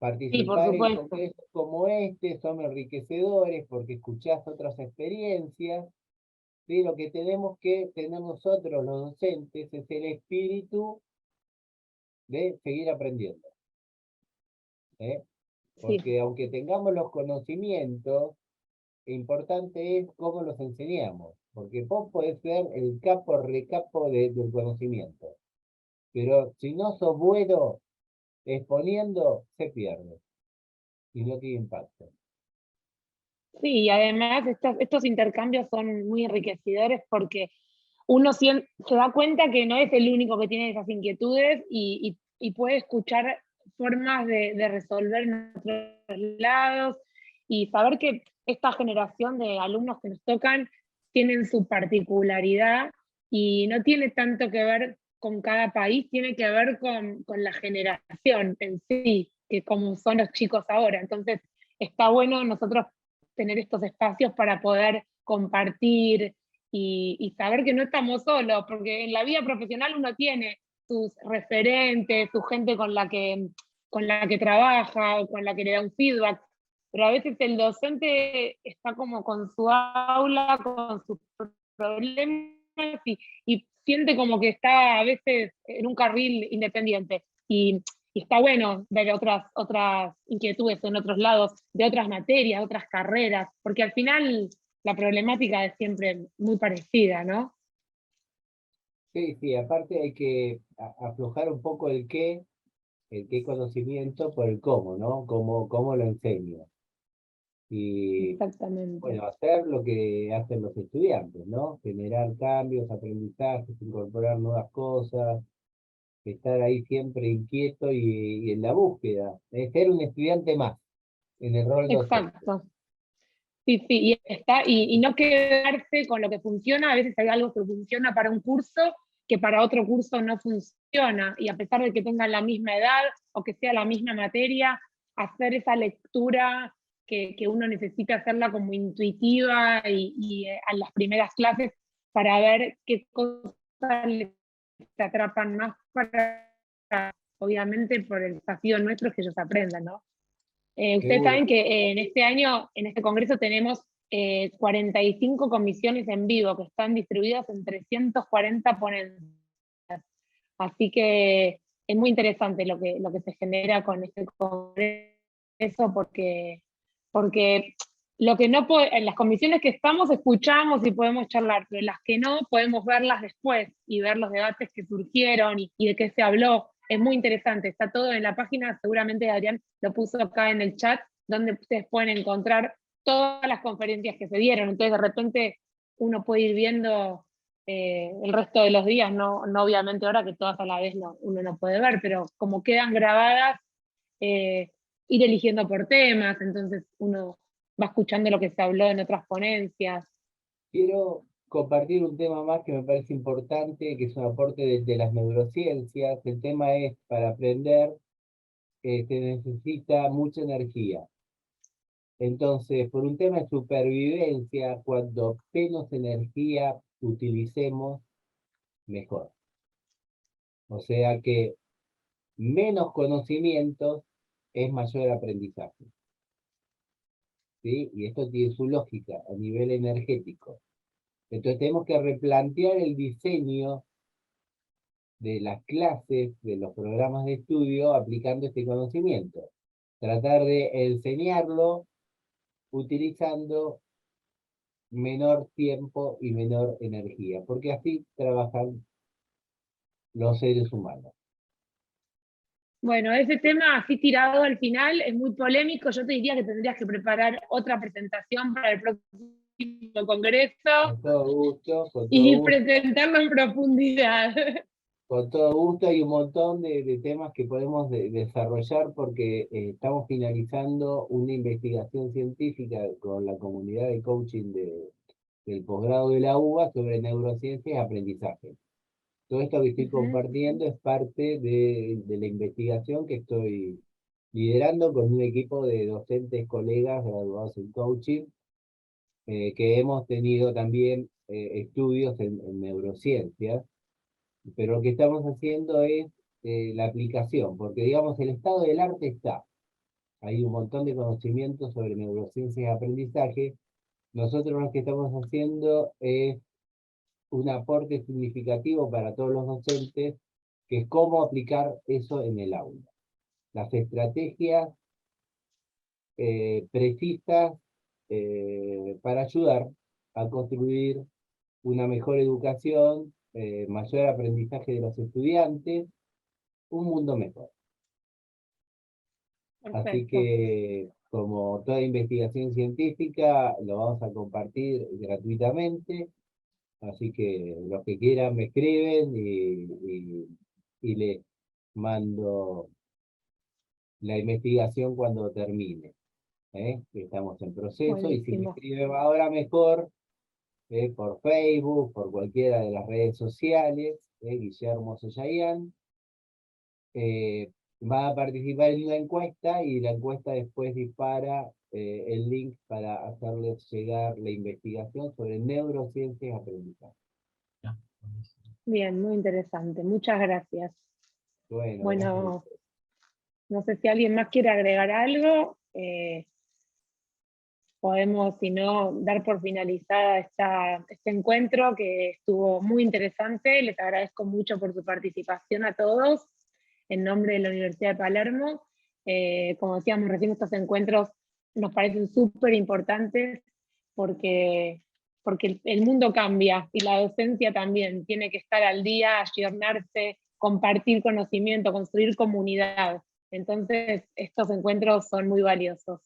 Sí, por participar en supuesto. congresos como este son enriquecedores porque escuchás otras experiencias. ¿Sí? Lo que tenemos que tener nosotros los docentes es el espíritu de seguir aprendiendo. Porque Sí. aunque tengamos los conocimientos, lo importante es cómo los enseñamos. Porque vos podés ser el capo recapo del conocimiento. Pero si no sos bueno exponiendo, se pierde. Y no tiene impacto. Sí, y además estos intercambios son muy enriquecedores porque uno se da cuenta que no es el único que tiene esas inquietudes y puede escuchar formas de resolver en otros lados y saber que esta generación de alumnos que nos tocan tienen su particularidad y no tiene tanto que ver con cada país, tiene que ver con la generación en sí, que como son los chicos ahora. Entonces, está bueno nosotros tener estos espacios para poder compartir y saber que no estamos solos, porque en la vida profesional uno tiene sus referentes, su gente con la que trabaja o con la que le da un feedback, pero a veces el docente está como con su aula, con sus problemas y siente como que está a veces en un carril independiente. Y está bueno ver otras inquietudes en otros lados, de otras materias, otras carreras, porque al final la problemática es siempre muy parecida, ¿no? Sí, sí, aparte hay que aflojar un poco el qué conocimiento por el cómo, ¿no? Cómo lo enseño. Y Exactamente. bueno, hacer lo que hacen los estudiantes, ¿no? Generar cambios, aprendizajes, incorporar nuevas cosas, estar ahí siempre inquieto y en la búsqueda. Es ser un estudiante más en el rol docente. Exacto. Sí, sí, y no quedarse con lo que funciona. A veces hay algo que funciona para un curso que para otro curso no funciona, y a pesar de que tengan la misma edad o que sea la misma materia, hacer esa lectura que uno necesita hacerla como intuitiva y a las primeras clases para ver qué cosas les atrapan más obviamente por el desafío nuestro es que ellos aprendan, ¿no? Ustedes Seguro. saben que en este año, en este congreso, tenemos 45 comisiones en vivo que están distribuidas en 340 ponencias. Así que es muy interesante lo que se genera con este congreso, porque lo que no en las comisiones que estamos escuchamos y podemos charlar, pero las que no podemos verlas después y ver los debates que surgieron y de qué se habló. Es muy interesante, está todo en la página, seguramente Adrián lo puso acá en el chat, donde ustedes pueden encontrar todas las conferencias que se dieron. Entonces de repente uno puede ir viendo el resto de los días, no obviamente ahora que todas a la vez uno no puede ver, pero como quedan grabadas, ir eligiendo por temas, entonces uno va escuchando lo que se habló en otras ponencias. Quiero compartir un tema más que me parece importante, que es un aporte de las neurociencias. El tema es, para aprender, se necesita mucha energía. Entonces, por un tema de supervivencia, cuando menos energía utilicemos, mejor. O sea que menos conocimientos es mayor aprendizaje. ¿Sí? Y esto tiene su lógica a nivel energético. Entonces tenemos que replantear el diseño de las clases, de los programas de estudio, aplicando este conocimiento. Tratar de enseñarlo utilizando menor tiempo y menor energía, porque así trabajan los seres humanos. Bueno, ese tema así tirado al final es muy polémico. Yo te diría que tendrías que preparar otra presentación para el próximo congreso Con todo gusto, y presentarlo en profundidad. Con todo gusto. Hay un montón de temas que podemos desarrollar porque estamos finalizando una investigación científica con la comunidad de coaching del posgrado de la UBA sobre neurociencias y aprendizaje. Todo esto que estoy compartiendo es parte de la investigación que estoy liderando con un equipo de docentes, colegas graduados en coaching, que hemos tenido también estudios en neurociencias, pero lo que estamos haciendo es la aplicación, porque digamos el estado del arte está. Hay un montón de conocimientos sobre neurociencias y aprendizaje. Nosotros lo que estamos haciendo es un aporte significativo para todos los docentes, que es cómo aplicar eso en el aula. Las estrategias precisas para ayudar a construir una mejor educación, mayor aprendizaje de los estudiantes, un mundo mejor. Perfecto. Así que, como toda investigación científica, lo vamos a compartir gratuitamente. Así que los que quieran me escriben y les mando la investigación cuando termine. Estamos en proceso. Buenísimo. Y si me escriben ahora mejor, por Facebook, por cualquiera de las redes sociales, Guillermo Soyayán, va a participar en una encuesta y la encuesta después dispara el link para hacerles llegar la investigación sobre neurociencias y aprendizaje. Bien, muy interesante. Muchas gracias. Bueno, no sé si alguien más quiere agregar algo. Podemos, si no, dar por finalizada este encuentro que estuvo muy interesante. Les agradezco mucho por su participación a todos en nombre de la Universidad de Palermo. Como decíamos recién, estos encuentros nos parecen súper importantes porque el mundo cambia y la docencia también tiene que estar al día, ayornarse, compartir conocimiento, construir comunidad. Entonces, estos encuentros son muy valiosos.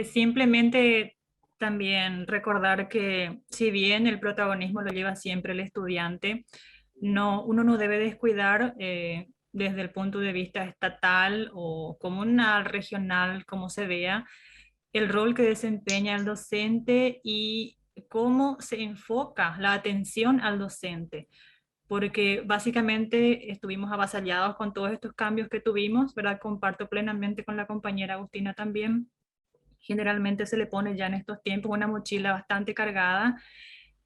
Simplemente también recordar que si bien el protagonismo lo lleva siempre el estudiante, uno no debe descuidar desde el punto de vista estatal o comunal, regional, como se vea, el rol que desempeña el docente y cómo se enfoca la atención al docente. Porque básicamente estuvimos avasallados con todos estos cambios que tuvimos, ¿verdad? Comparto plenamente con la compañera Agustina también, generalmente se le pone ya en estos tiempos una mochila bastante cargada,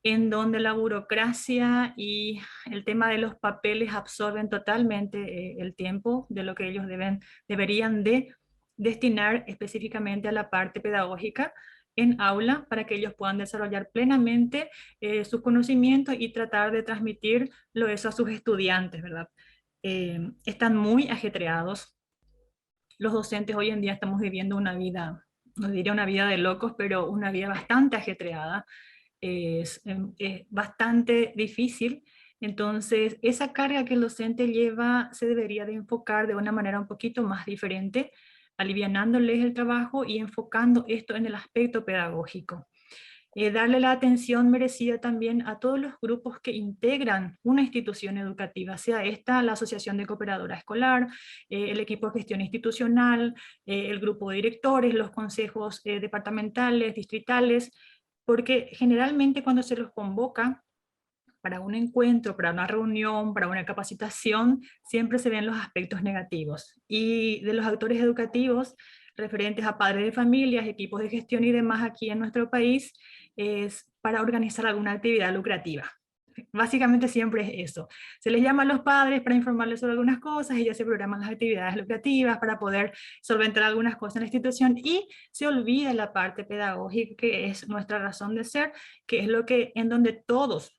en donde la burocracia y el tema de los papeles absorben totalmente el tiempo de lo que ellos deberían de destinar específicamente a la parte pedagógica en aula, para que ellos puedan desarrollar plenamente sus conocimientos y tratar de transmitirlo eso a sus estudiantes, ¿verdad? Están muy ajetreados. Los docentes hoy en día estamos viviendo una vida, no diría una vida de locos, pero una vida bastante ajetreada. Es bastante difícil. Entonces, esa carga que el docente lleva se debería de enfocar de una manera un poquito más diferente, alivianándoles el trabajo y enfocando esto en el aspecto pedagógico. Darle la atención merecida también a todos los grupos que integran una institución educativa, sea esta la Asociación de Cooperadora Escolar, el equipo de gestión institucional, el grupo de directores, los consejos departamentales, distritales, porque generalmente cuando se los convoca para un encuentro, para una reunión, para una capacitación, siempre se ven los aspectos negativos. Y de los actores educativos referentes a padres de familias, equipos de gestión y demás aquí en nuestro país, es para organizar alguna actividad lucrativa. Básicamente siempre es eso. Se les llama a los padres para informarles sobre algunas cosas y ya se programan las actividades lucrativas para poder solventar algunas cosas en la institución, y se olvida la parte pedagógica, que es nuestra razón de ser, que es lo que en donde todos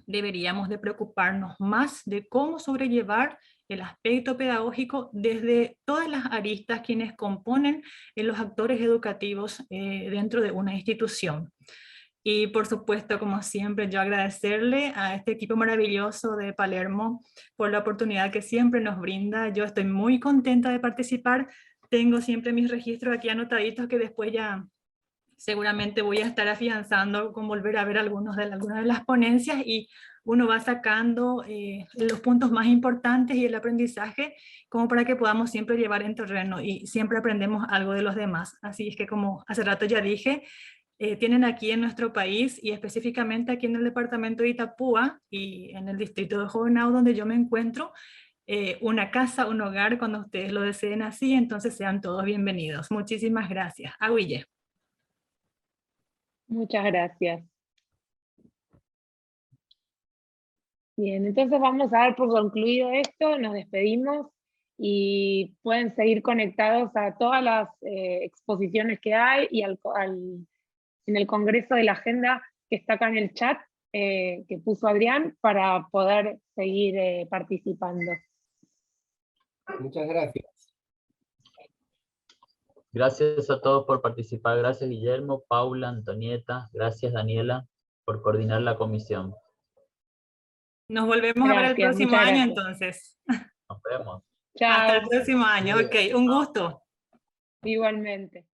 deberíamos de preocuparnos más de cómo sobrellevar el aspecto pedagógico desde todas las aristas quienes componen los actores educativos dentro de una institución. Y por supuesto, como siempre, yo agradecerle a este equipo maravilloso de Palermo por la oportunidad que siempre nos brinda. Yo estoy muy contenta de participar. Tengo siempre mis registros aquí anotaditos que después ya seguramente voy a estar afianzando con volver a ver algunas de las ponencias, y uno va sacando los puntos más importantes y el aprendizaje como para que podamos siempre llevar en terreno y siempre aprendemos algo de los demás. Así es que, como hace rato ya dije, tienen aquí en nuestro país y específicamente aquí en el departamento de Itapúa y en el distrito de Jovenau donde yo me encuentro, una casa, un hogar cuando ustedes lo deseen así, entonces sean todos bienvenidos. Muchísimas gracias. Aguille. Muchas gracias. Bien, entonces vamos a dar por concluido esto, nos despedimos y pueden seguir conectados a todas las exposiciones que hay y en el Congreso de la Agenda que está acá en el chat que puso Adrián para poder seguir participando. Muchas gracias. Gracias a todos por participar. Gracias Guillermo, Paula, Antonieta. Gracias Daniela por coordinar la comisión. Nos volvemos a ver el próximo año entonces. Nos vemos. Chao. Hasta el próximo año. Ok, un gusto. Igualmente.